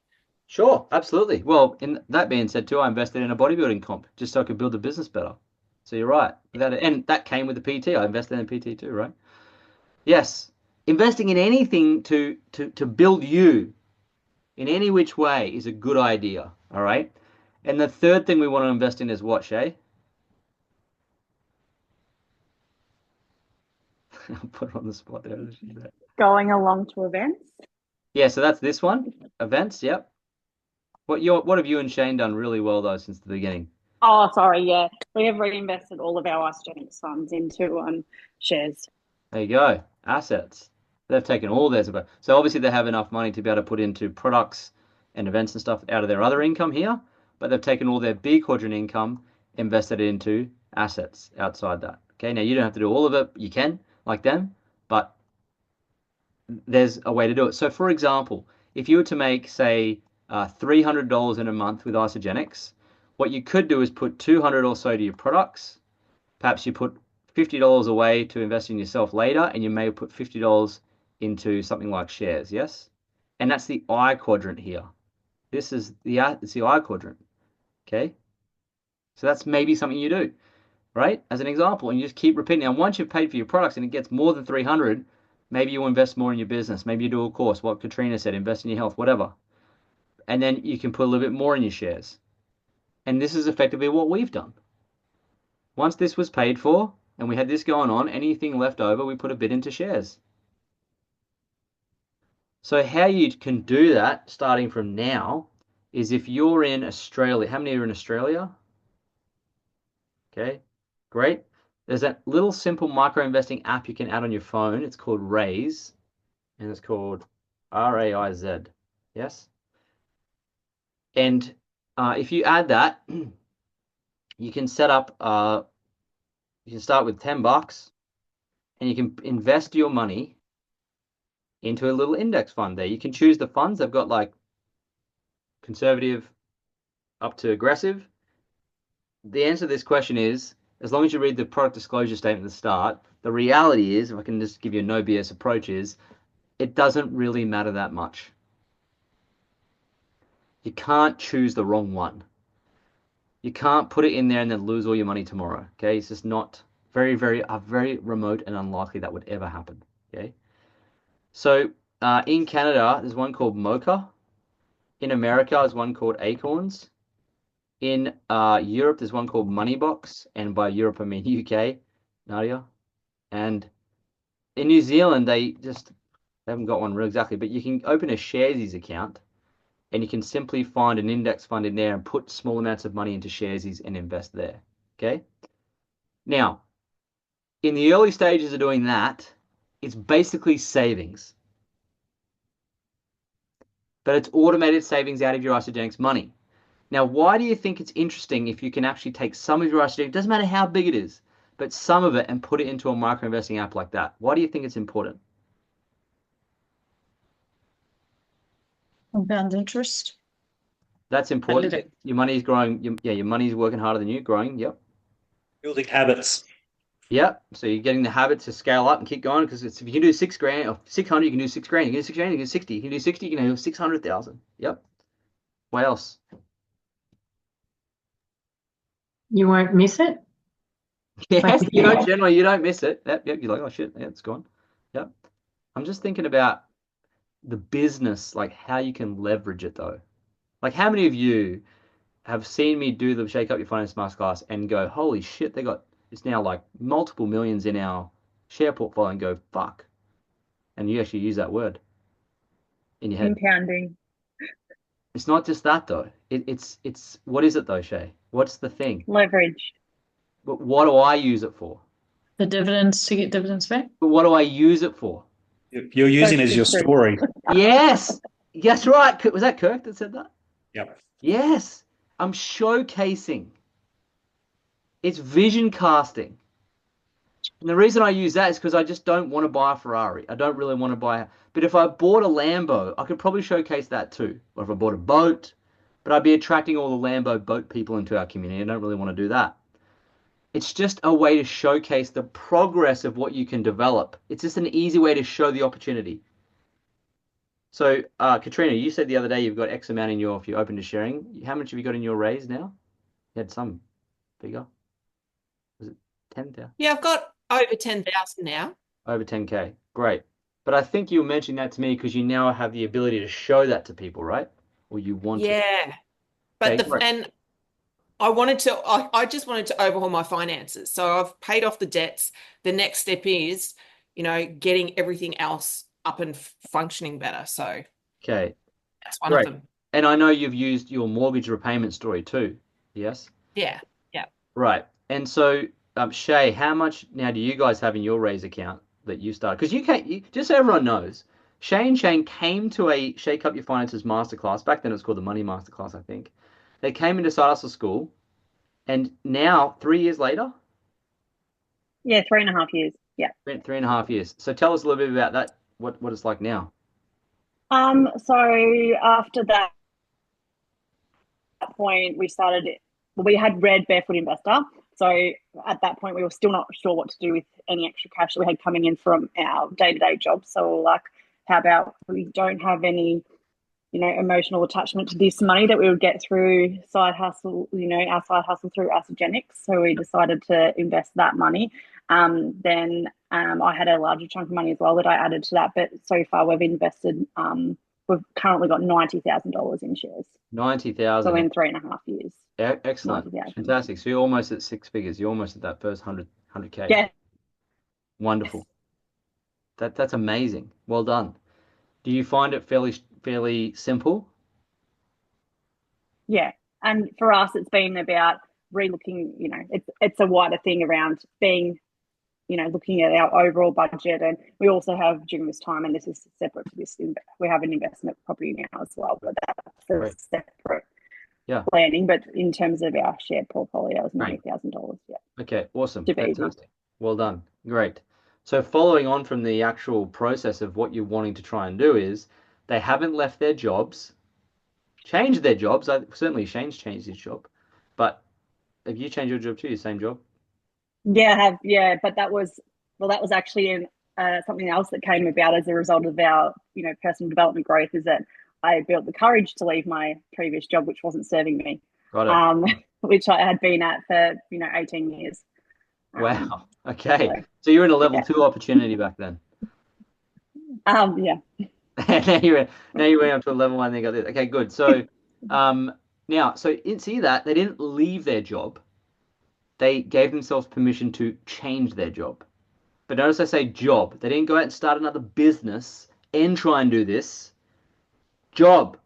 Sure, absolutely. Well, in that being said too, I invested in a bodybuilding comp just so I could build the business better. So you're right. And that came with the PT. I invested in PT too, right? Yes. Investing in anything to build you in any which way is a good idea. All right. And the third thing we want to invest in is what, Shay? I'll put it on the spot there. Going along to events. Yeah, so that's this one. Events, yep. What have you and Shane done really well though since the beginning? Oh, sorry, yeah. We have reinvested all of our Isogenics funds into shares. There you go. Assets. They've taken all theirs. So obviously they have enough money to be able to put into products and events and stuff out of their other income here, but they've taken all their B quadrant income, invested it into assets outside that. Okay, now you don't have to do all of it. You can, like them, but there's a way to do it. So for example, if you were to make, say, $300 in a month with Isogenics, what you could do is put $200 or so to your products. Perhaps you put $50 away to invest in yourself later, and you may put $50 into something like shares, yes? And that's the I quadrant here. This is it's the I quadrant, okay? So that's maybe something you do, right? As an example, and you just keep repeating. And once you've paid for your products and it gets more than 300, maybe you invest more in your business. Maybe you do a course, what Katrina said, invest in your health, whatever. And then you can put a little bit more in your shares. And this is effectively what we've done. Once this was paid for and we had this going on, anything left over, we put a bit into shares. So how you can do that starting from now is if you're in Australia. How many are in Australia? Okay, great. There's that little simple micro investing app you can add on your phone. It's called Raiz, and it's called RAIZ. Yes. And if you add that, you can set up. You can start with $10, and you can invest your money into a little index fund there. You can choose the funds. They've got like conservative up to aggressive. The answer to this question is, as long as you read the product disclosure statement at the start, the reality is, if I can just give you a no BS approach, is it doesn't really matter that much. You can't choose the wrong one. You can't put it in there and then lose all your money tomorrow. Okay, it's just not very remote and unlikely that would ever happen. Okay, so in Canada, there's one called Mocha. In America, there's one called Acorns. In Europe, there's one called Moneybox, and by Europe I mean UK, Nadia. And in New Zealand, they haven't got one real exactly, but you can open a Sharesies account, and you can simply find an index fund in there and put small amounts of money into Sharesies and invest there. Okay. Now, in the early stages of doing that, it's basically savings, but it's automated savings out of your Isogenics money. Now, why do you think it's interesting if you can actually take some of your Isogenics, it doesn't matter how big it is, but some of it and put it into a micro investing app like that? Why do you think it's important? Compound interest. That's important. Your money's growing. Your money's working harder than you, growing. Yep. Building habits. Yep. So you're getting the habit to scale up and keep going, because if you can do $6,000 or 600, you can do $6,000. You can do $6,000, you can do 60. You can do 60, you can do 600,000. Yep. What else? You won't miss it. Yes, generally you don't miss it. Yep, you're like, oh shit, yeah, it's gone. Yep. I'm just thinking about the business, like how you can leverage it though. Like how many of you have seen me do the Shake Up Your Finance Masterclass and go, holy shit, it's now like multiple millions in our share portfolio, and go, fuck. And you actually use that word in your head. Compounding. It's not just that though. It's what is it though, Shay? What's the thing? Leverage. But what do I use it for? The dividends, to get dividends back. But what do I use it for? You're using it as your story. Yes, that's right. Was that Kirk that said that? Yep. Yes, I'm showcasing. It's vision casting. And the reason I use that is because I just don't want to buy a Ferrari. I don't really want to buy but if I bought a Lambo, I could probably showcase that too. Or if I bought a boat, but I'd be attracting all the Lambo boat people into our community. I don't really want to do that. It's just a way to showcase the progress of what you can develop. It's just an easy way to show the opportunity. So, Katrina, you said the other day you've got X amount in your, if you're open to sharing. How much have you got in your raise now? You had some figure. Was it 10,000? Yeah, I've got over 10,000 now. Over 10K. Great. But I think you were mentioning that to me because you now have the ability to show that to people, right? Or you want to. Yeah. But Okay, great. and I just wanted to overhaul my finances. So I've paid off the debts. The next step is, getting everything else up and functioning better. So Okay, that's one of great. them. And I know you've used your mortgage repayment story too. Yes? Yeah. Yeah. Right. And so, Shay, how much now do you guys have in your raise account that you started? Because just so everyone knows, Shay and Shane came to a Shake Up Your Finances masterclass. Back then it was called the Money Masterclass, I think. They came into Side Hustle School, and now 3 years later, Yeah, 3.5 years. Yeah. 3.5 years. So tell us a little bit about that. What it's like now. So after that point, we had read Barefoot Investor. So at that point, we were still not sure what to do with any extra cash that we had coming in from our day-to-day jobs. So we're like, how about we don't have any, emotional attachment to this money that we would get through side hustle, our side hustle through Astrogenics. So we decided to invest that money. Then I had a larger chunk of money as well that I added to that. But so far we've invested, we've currently got $90,000 in shares. 90,000. So in 3.5 years. Excellent. 90,000. Fantastic. So you're almost at 6 figures. You're almost at that first 100K. Yeah. Wonderful. That's amazing. Well done. Do you find it fairly simple? Yeah. And for us, it's been about relooking, it's a wider thing around being, looking at our overall budget. And we also have during this time, and this is separate to this, we have an investment property now as well, but that's a Right. separate Yeah. planning. But in terms of our shared portfolio, it's $90,000. Yeah. Okay, awesome. Super easy. Fantastic. Well done. Great. So following on from the actual process of what you're wanting to try and do is they haven't left their jobs, changed their jobs. Certainly Shane's changed his job, but have you changed your job too? Your same job? Yeah, I have. Yeah, but that was actually something else that came about as a result of our, personal development growth, is that I built the courage to leave my previous job, which wasn't serving me. Got it. Which I had been at for 18 years. Wow. Okay. So you're in a level 2 opportunity back then. Yeah. now you went up to a level 1. They got this. Okay, good. So now, see that they didn't leave their job. They gave themselves permission to change their job. But notice I say job. They didn't go out and start another business and try and do this. Job.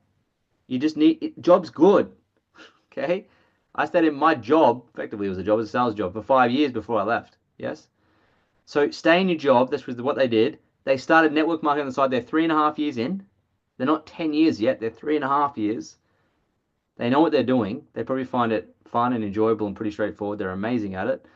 You just job's good. Okay? I stayed in my job, effectively it was a sales job, for 5 years before I left. Yes? So stay in your job. This was what they did. They started network marketing on the side. They're 3.5 years in. They're not 10 years yet. They're 3.5 years. They know what they're doing. They probably find it fun and enjoyable and pretty straightforward. They're amazing at it.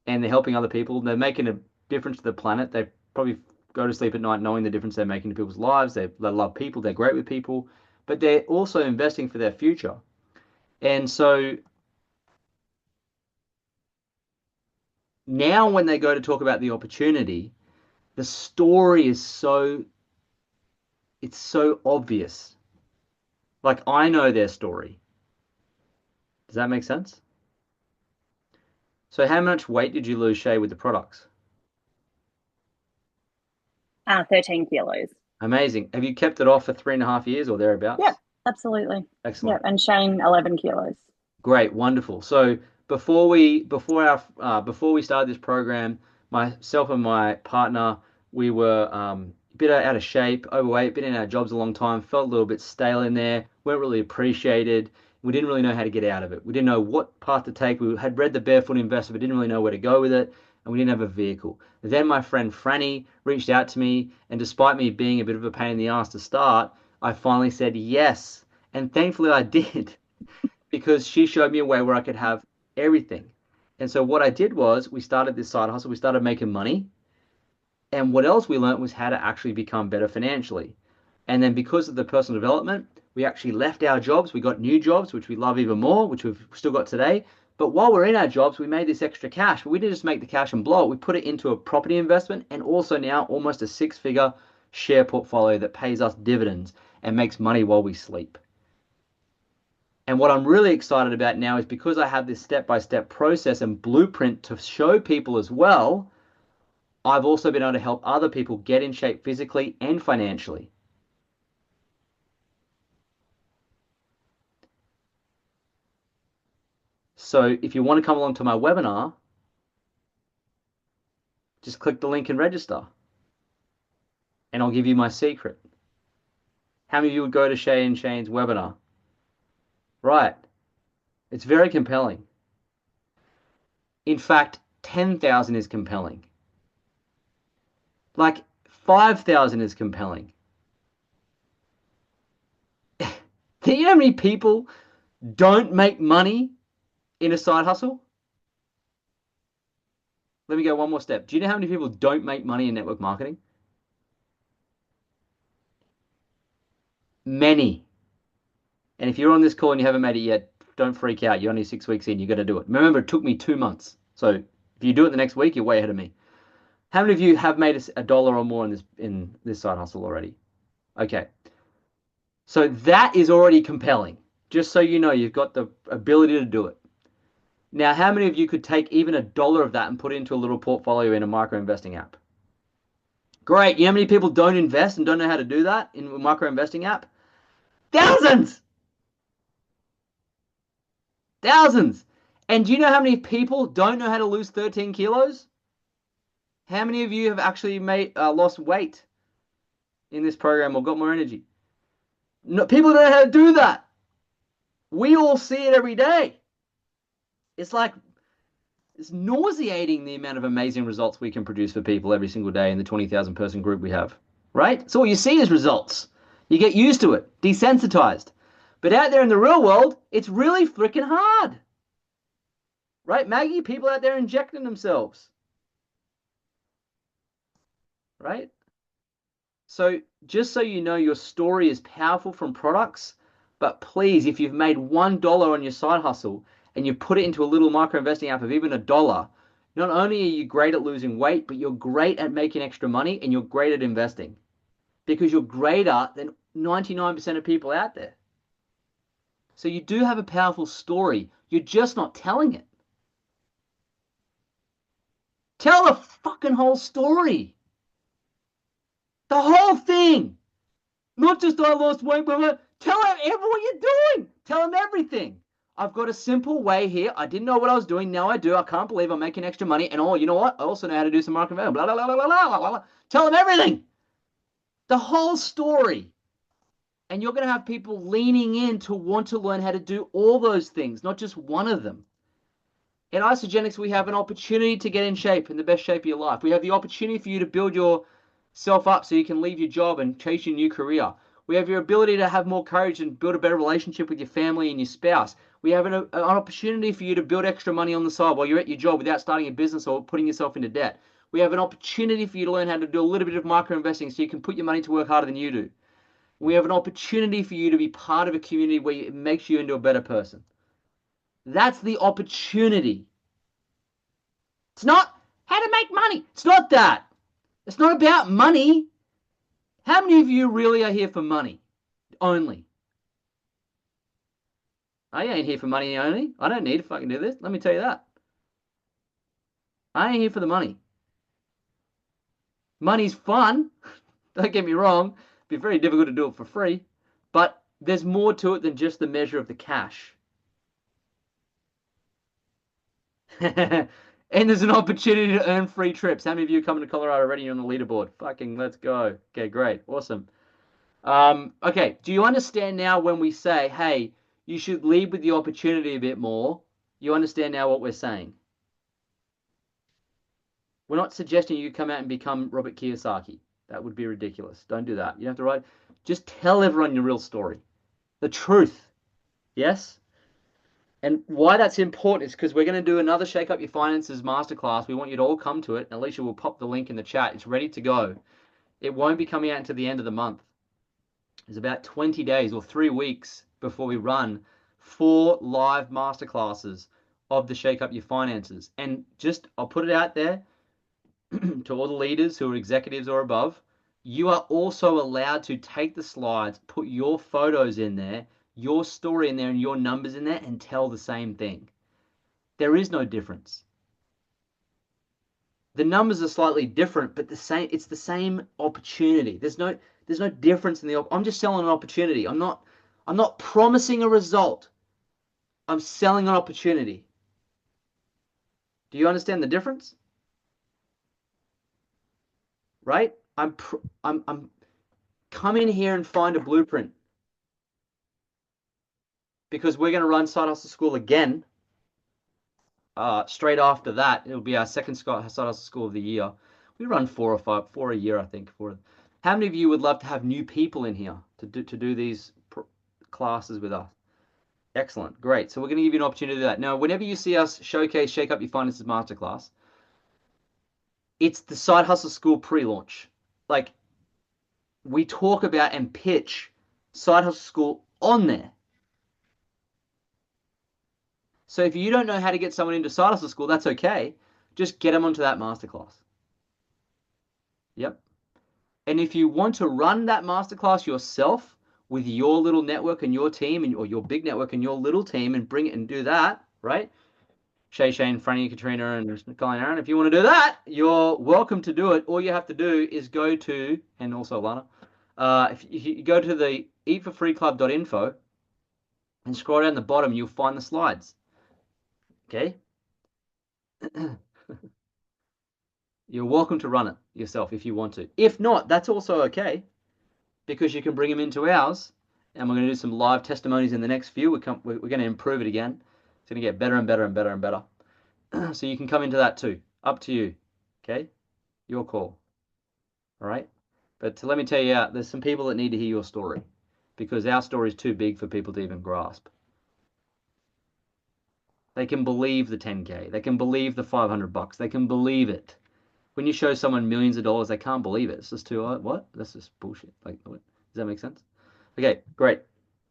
And they're helping other people. They're making a difference to the planet. They probably go to sleep at night knowing the difference they're making to people's lives. They love people. They're great with people. But they're also investing for their future. And so now when they go to talk about the opportunity, the story is so obvious. Like, I know their story. Does that make sense? So how much weight did you lose, Shay, with the products? 13 kilos. Amazing. Have you kept it off for 3.5 years or thereabouts? Yeah, absolutely. Excellent. Yeah, and Shane 11 kilos. Great, wonderful. So before we started this program, myself and my partner, we were a bit out of shape, overweight, been in our jobs a long time, felt a little bit stale in there, weren't really appreciated. We didn't really know how to get out of it. We didn't know what path to take. We had read the Barefoot Investor, but didn't really know where to go with it, and we didn't have a vehicle. Then my friend Franny reached out to me, and despite me being a bit of a pain in the ass to start, I finally said yes. And thankfully I did because she showed me a way where I could have everything. And so what I did was we started this side hustle. We started making money. And what else we learned was how to actually become better financially. And then because of the personal development, we actually left our jobs. We got new jobs, which we love even more, which we've still got today. But while we're in our jobs, we made this extra cash. But we didn't just make the cash and blow it. We put it into a property investment and also now almost a 6-figure share portfolio that pays us dividends and makes money while we sleep. And what I'm really excited about now is because I have this step-by-step process and blueprint to show people as well, I've also been able to help other people get in shape physically and financially. So if you want to come along to my webinar, just click the link and register. And I'll give you my secret. How many of you would go to Shay and Shane's webinar? Right. It's very compelling. In fact, 10,000 is compelling. Like 5,000 is compelling. Do you know how many people don't make money in a side hustle? Let me go one more step. Do you know how many people don't make money in network marketing? Many. And if you're on this call and you haven't made it yet, don't freak out. You're only 6 weeks in. You're going to do it. Remember, it took me 2 months. So if you do it the next week, you're way ahead of me. How many of you have made $1 or more in this side hustle already? Okay. So that is already compelling. Just so you know, you've got the ability to do it. Now, how many of you could take even $1 of that and put it into a little portfolio in a micro investing app? Great. You know how many people don't invest and don't know how to do that in a micro investing app? Thousands. Thousands. And do you know how many people don't know how to lose 13 kilos? How many of you have actually lost weight in this program or got more energy? No, people don't know how to do that. We all see it every day. It's nauseating the amount of amazing results we can produce for people every single day in the 20,000 person group we have, right? So all you see is results. You get used to it, desensitized. But out there in the real world, it's really freaking hard. Right, Maggie? People out there injecting themselves. Right? So just so you know, your story is powerful from products, but please, if you've made $1 on your side hustle and you put it into a little micro investing app of even $1, not only are you great at losing weight, but you're great at making extra money and you're great at investing because you're greater than 99% of people out there. So you do have a powerful story. You're just not telling it. Tell the fucking whole story. The whole thing. Not just I lost weight, but tell them what you're doing. Tell them everything. I've got a simple way here. I didn't know what I was doing. Now I do. I can't believe I'm making extra money. And oh, you know what? I also know how to do some marketing. Blah, blah, blah, blah, blah, blah, blah. Tell them everything. The whole story. And you're going to have people leaning in to want to learn how to do all those things, not just one of them. At Isagenix, we have an opportunity to get in shape, in the best shape of your life. We have the opportunity for you to build yourself up so you can leave your job and chase your new career. We have your ability to have more courage and build a better relationship with your family and your spouse. We have an opportunity for you to build extra money on the side while you're at your job without starting a business or putting yourself into debt. We have an opportunity for you to learn how to do a little bit of micro investing so you can put your money to work harder than you do. We have an opportunity for you to be part of a community where it makes you into a better person. That's the opportunity. It's not how to make money. It's not that. It's not about money. How many of you really are here for money only? I ain't here for money only. I don't need to fucking do this. Let me tell you that. I ain't here for the money. Money's fun. Don't get me wrong. It'd be very difficult to do it for free. But there's more to it than just the measure of the cash. And there's an opportunity to earn free trips. How many of you are coming to Colorado already? You're on the leaderboard. Fucking let's go. Okay, great. Awesome. Okay, do you understand now when we say, hey, you should lead with the opportunity a bit more? You understand now what we're saying? We're not suggesting you come out and become Robert Kiyosaki. That would be ridiculous. Don't do that. You don't have to write. Just tell everyone your real story. The truth. Yes? And why that's important is because we're going to do another Shake Up Your Finances masterclass. We want you to all come to it. And Alicia will pop the link in the chat. It's ready to go. It won't be coming out until the end of the month. It's about 20 days or 3 weeks before we run 4 live masterclasses of the Shake Up Your Finances. And just, I'll put it out there to all the leaders who are executives or above. You are also allowed to take the slides, put your photos in there, your story in there, and your numbers in there, and tell the same thing. There is no difference. The numbers are slightly different, but the same. It's the same opportunity. There's no difference in the. I'm just selling an opportunity. I'm not promising a result. I'm selling an opportunity. Do you understand the difference? Right? I'm come in here and find a blueprint, because we're going to run Side Hustle School again. Straight after that, it'll be our second Side Hustle School of the year. We run 4 a year, I think. How many of you would love to have new people in here to do these classes with us? Excellent, great. So we're going to give you an opportunity to do that. Now, whenever you see us showcase Shake Up Your Finances Masterclass, it's the Side Hustle School pre-launch. Like, we talk about and pitch Side Hustle School on there. So if you don't know how to get someone into Side Hustle School, that's okay. Just get them onto that masterclass. Yep. And if you want to run that masterclass yourself with your little network and your team, or your big network and your little team, and bring it and do that, right? Shay, Shane, Franny, Katrina, and Nicole and Aaron, if you want to do that, you're welcome to do it. All you have to do is go to, and also Lana, if you go to the eatforfreeclub.info and scroll down the bottom, you'll find the slides. Okay? You're welcome to run it yourself if you want to. If not, that's also okay, because you can bring them into ours, and we're going to do some live testimonies in the next few. We're going to improve it again. It's going to get better and better and better and better. So you can come into that too. Up to you. Okay? Your call. All right? But let me tell you, there's some people that need to hear your story, because our story is too big for people to even grasp. They can believe the 10K. They can believe the $500. They can believe it. When you show someone millions of dollars, they can't believe it. It's just too, what? That's just bullshit. Like, what? Does that make sense? Okay, great.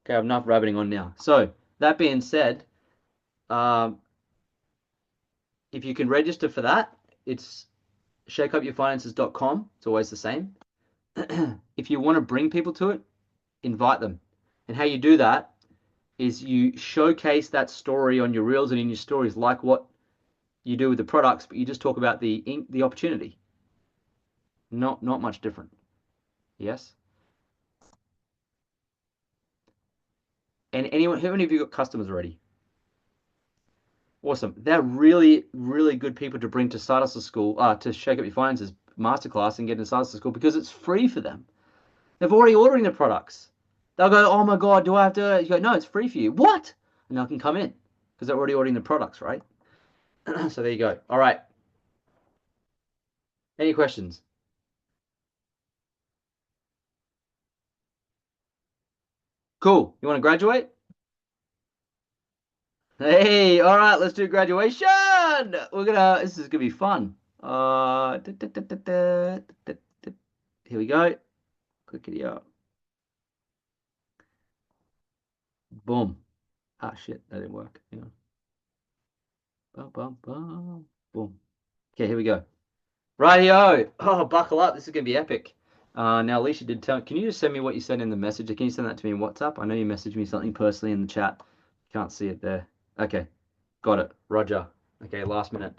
Okay, I'm not rabbiting on now. So, that being said, if you can register for that, it's shakeupyourfinances.com. It's always the same. If you want to bring people to it, invite them. And how you do that is you showcase that story on your reels and in your stories, like what you do with the products, but you just talk about the opportunity. Not much different. Yes? And how many of you got customers already? Awesome. They're really, really good people to bring to Side Hustle School, to Shake Up Your Finances masterclass and get into Side Hustle School, because it's free for them. They've already ordering the products. They'll go, oh my God, do I have to? You go, no, it's free for you. What? And they can come in because they're already ordering the products, right? So there you go. All right. Any questions? Cool. You want to graduate? Hey, all right, let's do graduation. This is gonna be fun. Here we go. Click it up. Boom. Ah, shit, that didn't work. Hang on. Boom. Okay, here we go. Rightio. Oh, buckle up. This is going to be epic. Now, Alicia did tell. Can you just send me what you said in the message? Can you send that to me in WhatsApp? I know you messaged me something personally in the chat. Can't see it there. Okay. Got it. Roger. Okay, last minute.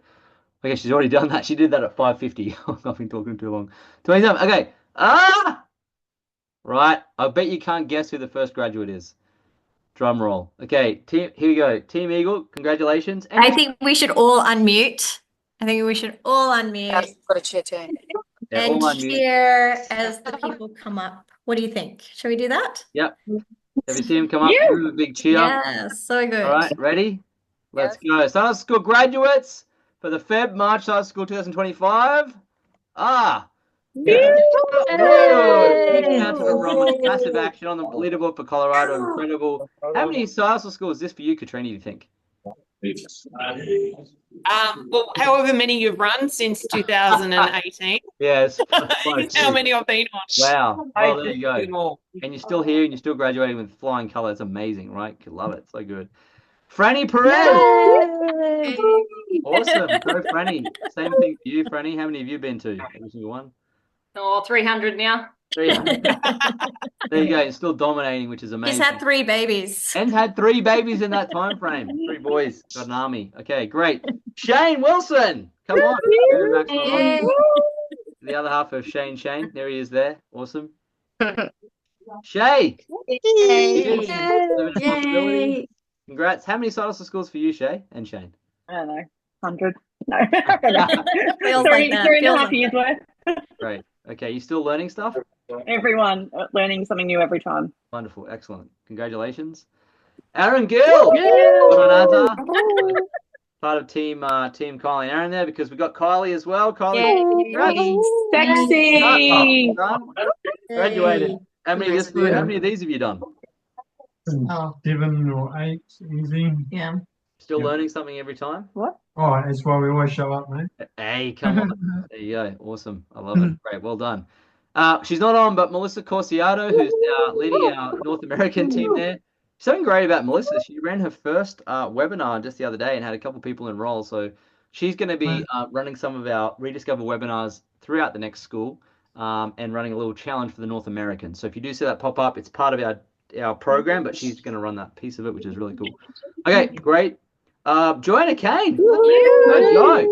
Okay, she's already done that. She did that at 5:50. I've been talking too long. 27. Okay. Right. I bet you can't guess who the first graduate is. Drum roll. Okay, team. Here we go. Team Eagle, congratulations. I think we should all unmute. Got a chat. Yeah, all And unmute. cheer as the people come up. What do you think? Shall we do that? Yep. Have you seen him come up? Give him a big cheer. Yeah, so good. All right, ready? Let's go. Side Hustle School graduates for the March Side Hustle School 2025. Down to the Bromwich. Massive action on the leaderboard for Colorado. Incredible. How many SARSL scores is this for you, Katrina, do you think? Well, however many you've run since 2018. Yes. How many I've been on. Wow. Well, there you Do go. more. And you're still here and you're still graduating with flying color. It's amazing, right? You love it. So good. Franny Perez. Awesome. Go, Franny. Same thing for you, Franny. How many have you been to? Every single one? Oh, 300 now. 300. There you go. You're still dominating, which is amazing. He's had 3 babies. And had 3 babies in that time frame. 3 boys. Got an army. Okay, great. Shane Wilson. Come on. Go to maximum. The other half of Shane. There he is there. Awesome. Shay. Yay. Congrats. How many SARSL scores for you, Shay and Shane? I don't know, 100. No. Feels three, like that. 3.5 years worth. Great. Okay, you still learning stuff? Everyone learning something new every time. Wonderful. Excellent. Congratulations. Aaron Gill. Well done, Azar. Part of team Kylie and Aaron there because we got Kylie as well. Kylie, Sexy. graduated. How many of these have you done? 7 or 8, easy. Yeah. Still learning something every time? What? Oh, that's why we always show up, mate. Hey, come on. There you go. Awesome. I love it. Great. Well done. She's not on, but Melissa Corsiato, who's leading our North American team there. Something great about Melissa, she ran her first webinar just the other day and had a couple people enroll. So she's going to be running some of our Rediscover webinars throughout the next school and running a little challenge for the North American. So if you do see that pop up, it's part of our program, but she's going to run that piece of it, which is really cool. Okay, great. Joanna Kane. Good job.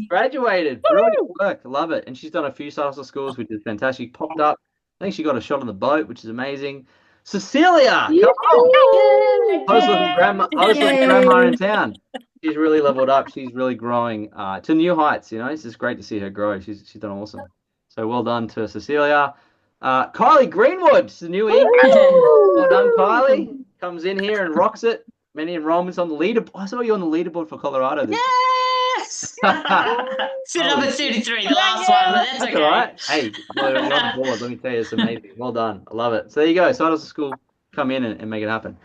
Graduated. Brilliant work. I love it. And she's done a few SARSL schools, which is fantastic. Popped up. I think she got a shot on the boat, which is amazing. Cecilia, come on. I was looking grandma in town. She's really leveled up. She's really growing to new heights. You know, it's just great to see her grow. She's done awesome. So well done to Cecilia. Kylie Greenwood, she's a new E. Well done, Kylie. Comes in here and rocks it. Many enrollments on the leaderboard. I saw you on the leaderboard for Colorado. Yes! Sit up at 33, the last one, but that's okay. All right. Hey, you're on the board. Let me tell you, it's amazing. Well done. I love it. So there you go. SARSL School, come in and make it happen.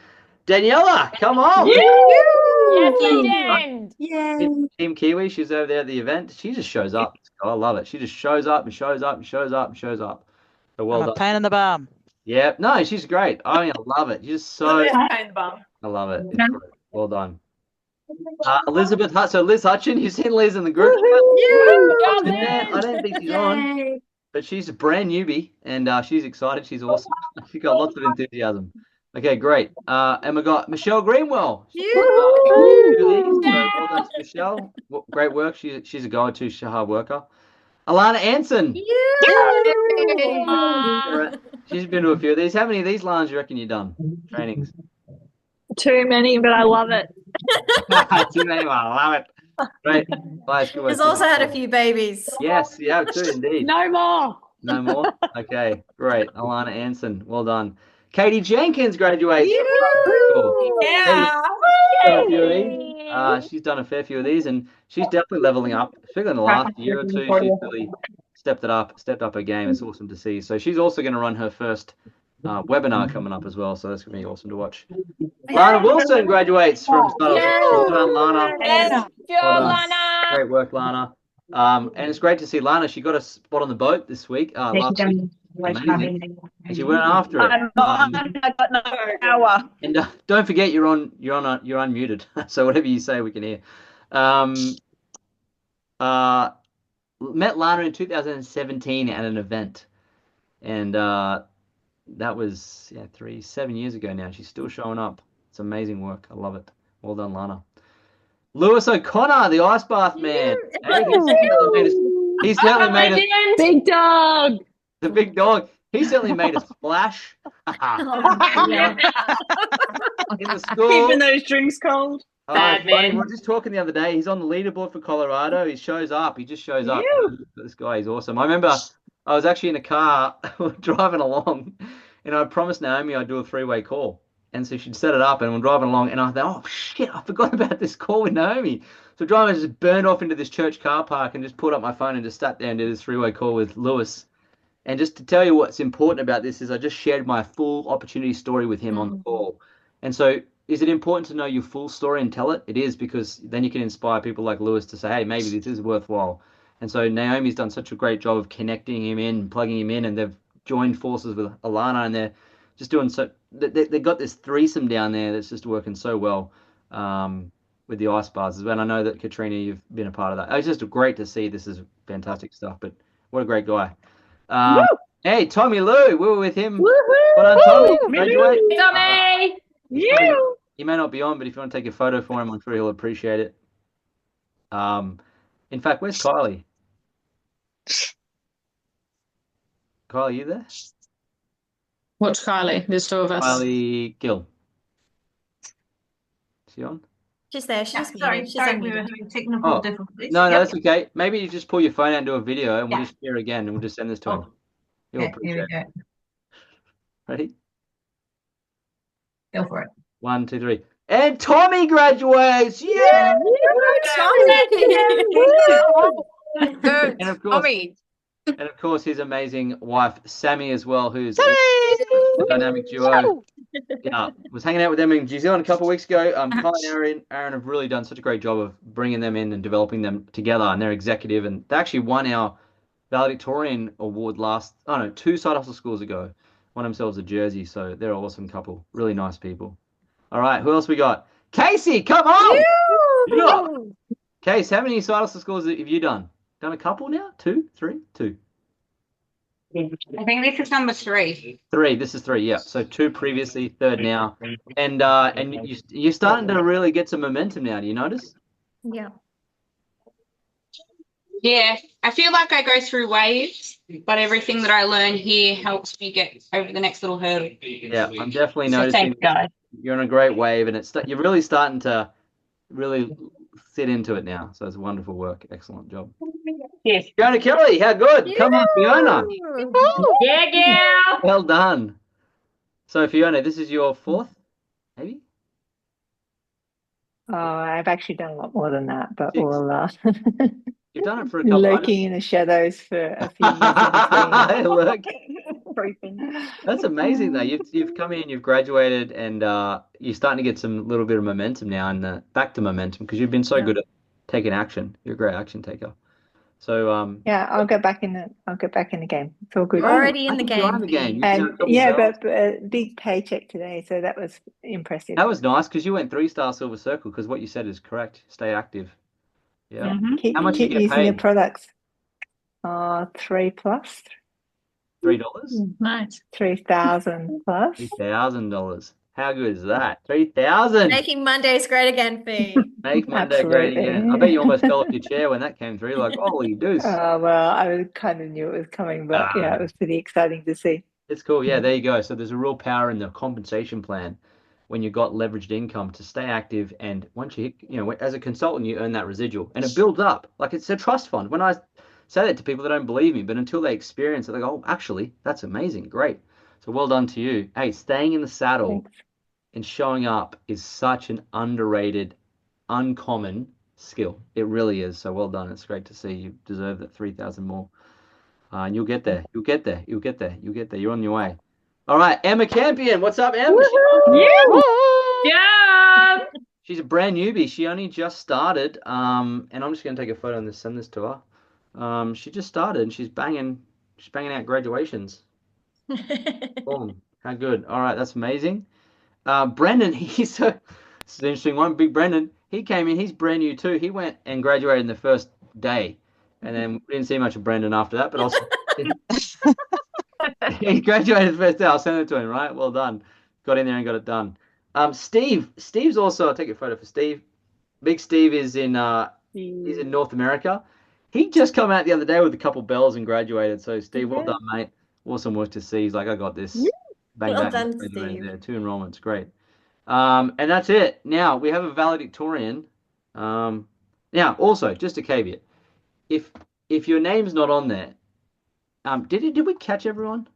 Daniela, come on. Yes, Team Kiwi, she's over there at the event. She just shows up. I love it. She just shows up and shows up and shows up and shows up. So well I'm done. a pain in the bum. Yeah, no, she's great. I mean, I love it. She's so. pain in the bum. I love it. It's great. Well done. Elizabeth Hutch. So Liz Hutchin, you've seen Liz in the group. I don't think she's on, but she's a brand newbie and she's excited. She's awesome. She's got lots of enthusiasm. Okay, great. And we got Michelle Greenwell. Well done to Michelle. Great work. She's a goer too. She's a hard worker. Alana Anson. She's been to a few of these. How many of these lines do you reckon you've done? Trainings. Too many, but I love it. Too many, but I love it. Great. He's also had a few babies. Yes, you have too, indeed. No more. No more? Okay, great. Alana Anson, well done. Katie Jenkins graduates. Cool. Yeah. She's done a fair few of these, and she's definitely leveling up. Particularly in the last year or two, she's really stepped up her game. It's awesome to see. So she's also going to run her first webinar coming up as well. So that's going to be awesome to watch. Lana Wilson graduates from Startup. Well done, Lana. Lana. Great work, Lana. And it's great to see Lana. She got a spot on the boat this week. Last week. Amazing. And she went after it. I got no power. And don't forget, you're unmuted. So whatever you say, we can hear. Met Lana in 2017 at an event, and that was 7 years ago now. She's still showing up. It's amazing work. I love it. Well done, Lana. Lewis O'Connor, the ice bath man. Hey, he's certainly made a big dog. The big dog. He certainly made a splash in the school. Keeping those drinks cold. Bad man. We were just talking the other day. He's on the leaderboard for Colorado. He shows up. He just shows up. This guy is awesome. I remember I was actually in a car driving along, and I promised Naomi I'd do a 3-way call. And so she'd set it up, and we're driving along, and I thought, oh shit, I forgot about this call with Naomi. So driver just burned off into this church car park and just pulled up my phone and just sat there and did this three-way call with Lewis. And just to tell you what's important about this is I just shared my full opportunity story with him on the call. And so is it important to know your full story and tell it? It is, because then you can inspire people like Lewis to say, hey, maybe this is worthwhile. And so Naomi's done such a great job of connecting him in, plugging him in, and they've joined forces with Alana, and they're just doing so. They've got this threesome down there that's just working so well with the ice bars. And I know that Katrina, you've been a part of that. It's just great to see. This is fantastic stuff. But what a great guy. Hey, Tommy Lou, we were with him. Well done, Tommy. Graduate. Tommy! He may not be on, but if you want to take a photo for him, I'm sure he'll appreciate it. In fact, where's Kylie? Kylie, you there? What's Kylie? There's two of us. Kylie Gill. Is she on? She's there. She's Sorry, She's we were unmuted. having technical difficulties. No, Yep. that's okay. Maybe you just pull your phone out and do a video, and we'll Yeah. just share again, and we'll just send this to him. He'll Okay, here appreciate we it. go. Ready? Go for it. 1, 2, 3. And Tommy graduates! Yeah! And of course, his amazing wife Sammy as well, who's a dynamic duo. Yeah, was hanging out with them in New Zealand a couple of weeks ago. Kyle and Aaron have really done such a great job of bringing them in and developing them together, and they're executive, and they actually won our valedictorian award two side hustle schools ago. Won themselves a jersey, so they're an awesome couple, really nice people. All right, who else we got? Casey, come on! Yeah. Case, how many side hustle schools have you done? Done a couple now? 2, 3, 2. I think this is number 3. 3. This is 3. Yeah. So 2 previously, 3rd now, and you're starting to really get some momentum now. Do you notice? Yeah. Yeah, I feel like I go through waves, but everything that I learn here helps me get over the next little hurdle. Yeah, I'm definitely So noticing thanks, guys. you're on a great wave, and you're really starting to really sit into it now. So it's wonderful work. Excellent job. Yes. Fiona Kelly, how good? Come on, Fiona. Yeah, girl. Well done. So Fiona, this is your 4th, maybe? Oh, I've actually done a lot more than that, but 6. we'll You've done it for a couple. lurking in the shadows for a few years. Look, Creeping. that's amazing though. You've come in, you've graduated, and you're starting to get some little bit of momentum now, and back to momentum because you've been so good at taking action. You're a great action taker. So Yeah, I'll get back in the game. It's all good. You're already in the You're on game. the game. You And did a couple yeah, bells. but a big paycheck today, so that was impressive. That was nice because you went 3-star Silver Circle because what you said is correct. Stay active. Yeah. Keep How much do you get using your paid? products. 3 plus, $3? Nice. 3,000 plus. $3,000. How good is that? 3,000. Making Mondays great again, Fee. Make Monday great Absolutely. again. I bet you almost fell off your chair when that came through. Like, holy deuce. Well, I kind of knew it was coming, but yeah, it was pretty exciting to see. It's cool. Yeah, there you go. So there's a real power in the compensation plan when you've got leveraged income to stay active. And once you hit, as a consultant, you earn that residual and it builds up. Like it's a trust fund. When I say that to people, they don't believe me, but until they experience it, they go, oh, actually, that's amazing. Great. So well done to you. Hey, staying in the saddle and showing up is such an underrated, uncommon skill. It really is. So well done. It's great to see. You deserve that 3,000 more. And you'll get there. You'll get there. You'll get there. You'll get there. You're on your way. All right, Emma Campion. What's up, Emma? Yeah. She's a brand newbie. She only just started. And I'm just going to take a photo and send this to her. She just started and she's banging out graduations. Boom. How good. All right, that's amazing. Brendan, this is an interesting one. Big Brendan, he came in. He's brand new too. He went and graduated in the first day. And then we didn't see much of Brendan after that, but also he graduated the first day. I'll send it to him, right? Well done. Got in there and got it done. Steve's also, I'll take a photo for Steve. Big Steve is in he's in North America. He just come out the other day with a couple bells and graduated. So Steve, well done, mate. Awesome work to see. He's like, I got this. Bang, Well bang. done, Graduated Steve. there. 2 enrollments, great. And that's it. Now we have a valedictorian. Now also, just a caveat. If your name's not on there, did we catch everyone?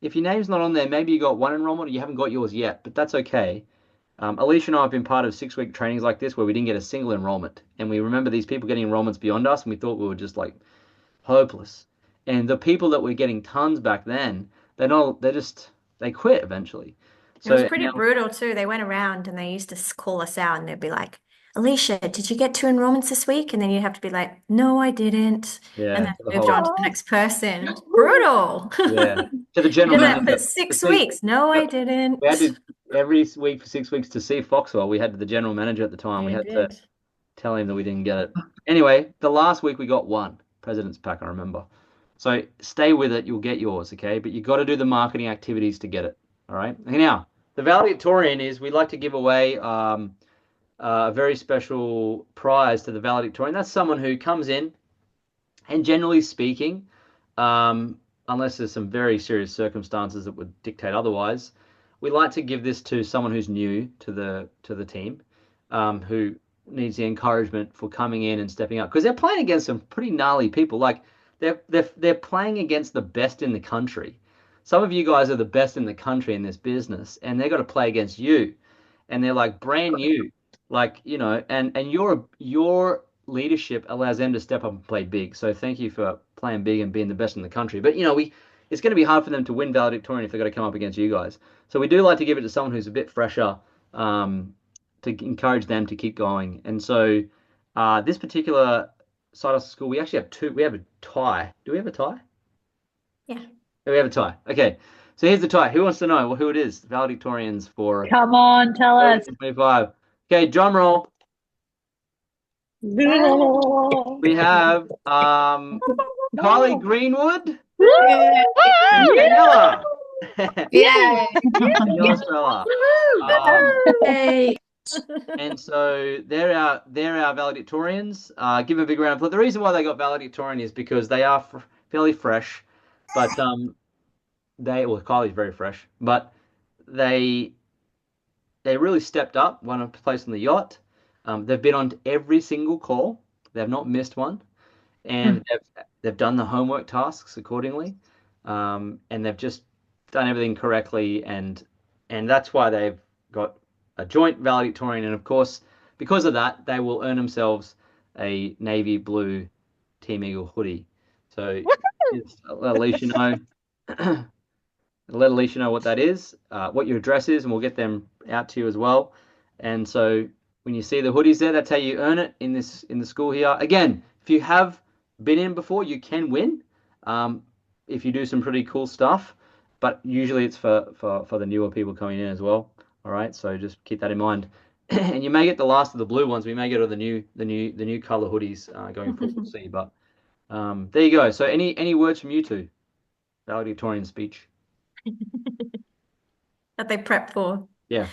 if your name's not on there, maybe you got one enrollment or you haven't got yours yet, but that's okay. Alicia and I have been part of 6-week trainings like this where we didn't get a single enrollment, and we remember these people getting enrollments beyond us, and we thought we were just like hopeless. And the people that were getting tons back then, they quit eventually. It was pretty brutal too. They went around and they used to call us out and they'd be like, Alicia, did you get 2 enrollments this week? And then you'd have to be like, no, I didn't. Yeah, and then moved on to the next person. Brutal. Yeah. To the general Did that manager. for 6 weeks. No, I didn't. We had to, every week for 6 weeks to see Foxwell, we had the general manager at the time. We had to tell him that we didn't get it. Anyway, the last week we got 1 President's Pack, I remember. So stay with it. You'll get yours, okay? But you've got to do the marketing activities to get it, all right? Now, the valedictorian is we'd like to give away a very special prize to the valedictorian. That's someone who comes in and generally speaking, unless there's some very serious circumstances that would dictate otherwise, we like to give this to someone who's new to the team, who needs the encouragement for coming in and stepping up, because they're playing against some pretty gnarly people. Like they're playing against the best in the country. Some of you guys are the best in the country in this business, and they've got to play against you, and they're like brand new, like, you know, and your leadership allows them to step up and play big. So thank you for playing big and being the best in the country. But, you know, it's going to be hard for them to win valedictorian if they've got to come up against you guys. So we do like to give it to someone who's a bit fresher, to encourage them to keep going. And so this particular side of school, we actually have 2. We have a tie. Do we have a tie? Yeah. We have a tie. Okay. So here's the tie. Who wants to know who it is? Valedictorians for Come on, tell us. 25. Okay, drum roll. We have Carly Greenwood. Daniela. Yay. Daniela Strella. And so they're our valedictorians. Give them a big round of applause. The reason why they got valedictorian is because they are fairly fresh, but Kylie's very fresh, but they really stepped up, won a place on the yacht. They've been on every single call. They've not missed one, and they've done the homework tasks accordingly, and they've just done everything correctly, and that's why they've got a joint valedictorian. And of course, because of that, they will earn themselves a navy blue Team Eagle hoodie. So let Alicia know. Let Alicia know what that is, what your address is, and we'll get them out to you as well. And so when you see the hoodies there, that's how you earn it in the school here. Again, if you have been in before, you can win if you do some pretty cool stuff. But usually it's for the newer people coming in as well. All right, so just keep that in mind. And you may get the last of the blue ones. We may get all the new color hoodies going forward. We'll see. But there you go. So any words from you two? Valedictorian speech. That they prep for. Yeah.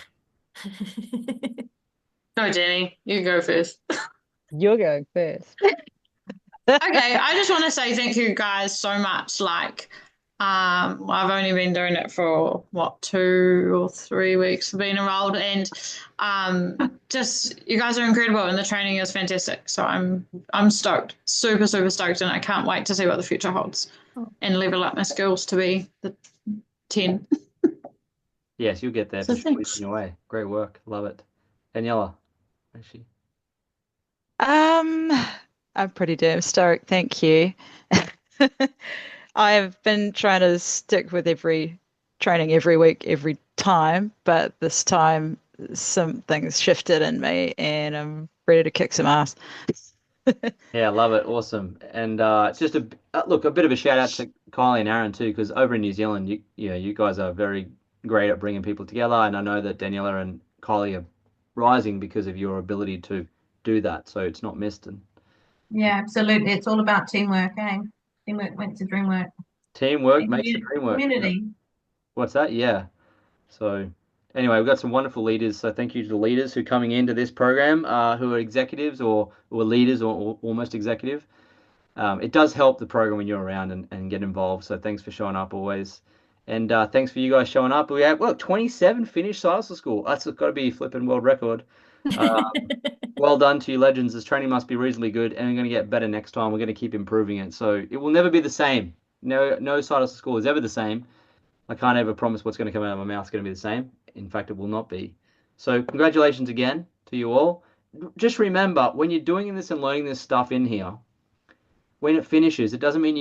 Go, Jenny. You go first. You're going first. Okay, I just want to say thank you guys so much. Like, I've only been doing it for 2 or 3 weeks of being enrolled, and just you guys are incredible, and the training is fantastic. So I'm stoked, super stoked, and I can't wait to see what the future holds and level up my skills to be the 10. Yes, you'll get there. So Just squeezing away. Great work. Love it. Daniela, actually. I'm pretty damn stoked. Thank you. I've been trying to stick with every training every week, every time, but this time some things shifted in me and I'm ready to kick some ass. Yeah, love it. Awesome. And it's just a bit of a shout out to Kylie and Aaron too, because over in New Zealand, you guys are very great at bringing people together, and I know that Daniela and Kylie are rising because of your ability to do that. So it's not missed. And Yeah, absolutely. It's all about teamwork, eh? Teamwork makes the dream work. teamwork makes the dream work. Community. What's that? Yeah. So anyway, we've got some wonderful leaders. So thank you to the leaders who are coming into this program, who are executives or leaders or almost executive. It does help the program when you're around and get involved. So thanks for showing up always. And thanks for you guys showing up. We have 27 finished Silasol School. That's got to be a flipping world record. Well done to you, legends. This training must be reasonably good, and we're going to get better next time. We're going to keep improving it. So it will never be the same. No Silasol School is ever the same. I can't ever promise what's going to come out of my mouth is going to be the same. In fact, it will not be. So congratulations again to you all. Just remember, when you're doing this and learning this stuff in here, when it finishes, it doesn't mean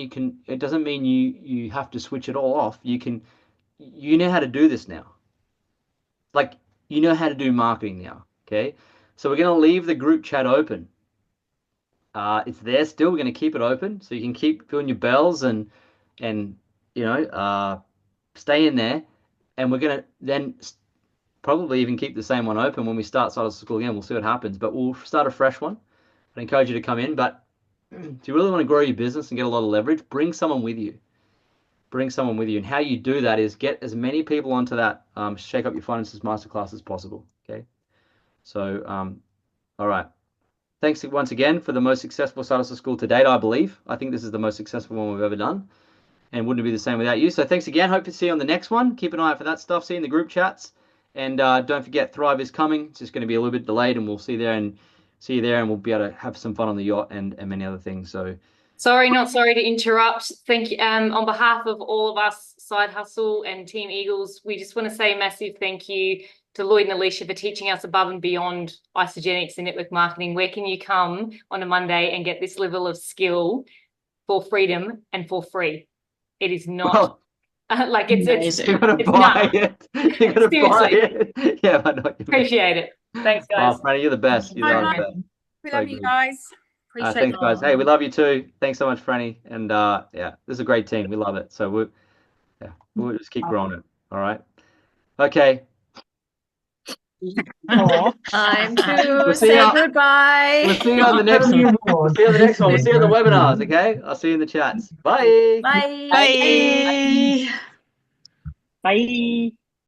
you have to switch it all off. You know how to do this now. Like, you know how to do marketing now, okay? So we're going to leave the group chat open. It's there still. We're going to keep it open so you can keep doing your bells and stay in there. And we're going to then probably even keep the same one open when we start Side Hustle School again. We'll see what happens, but we'll start a fresh one. I'd encourage you to come in, but if you really want to grow your business and get a lot of leverage, bring someone with you. Bring someone with you. And how you do that is get as many people onto that Shake Up Your Finances Masterclass as possible, okay? So, all right. Thanks once again for the most successful Side Hustle School to date, I believe. I think this is the most successful one we've ever done. And wouldn't it be the same without you? So thanks again. Hope to see you on the next one. Keep an eye out for that stuff. See you in the group chats. And don't forget, Thrive is coming. It's just going to be a little bit delayed, and we'll see you there, and we'll be able to have some fun on the yacht and many other things. So, sorry to interrupt. Thank you. On behalf of all of us, Side Hustle and Team Eagles, we just want to say a massive thank you to Lloyd and Alicia for teaching us above and beyond Isagenix and network marketing. Where can you come on a Monday and get this level of skill for freedom and for free? It is not like it's you gotta buy it. You gotta buy it. Yeah, I know. Appreciate it. Thanks, guys. Oh, Franny, you're the best. You're the best. We love you guys. Appreciate thanks, guys. Hey, we love you too. Thanks so much, Franny. And yeah, this is a great team. We love it. So we'll just keep growing it. All right. Okay. Time to say goodbye. We'll see you on the next one. We'll see you on the next one. We'll see you on the webinars, okay? I'll see you in the chats. Bye. Bye. Bye. Bye.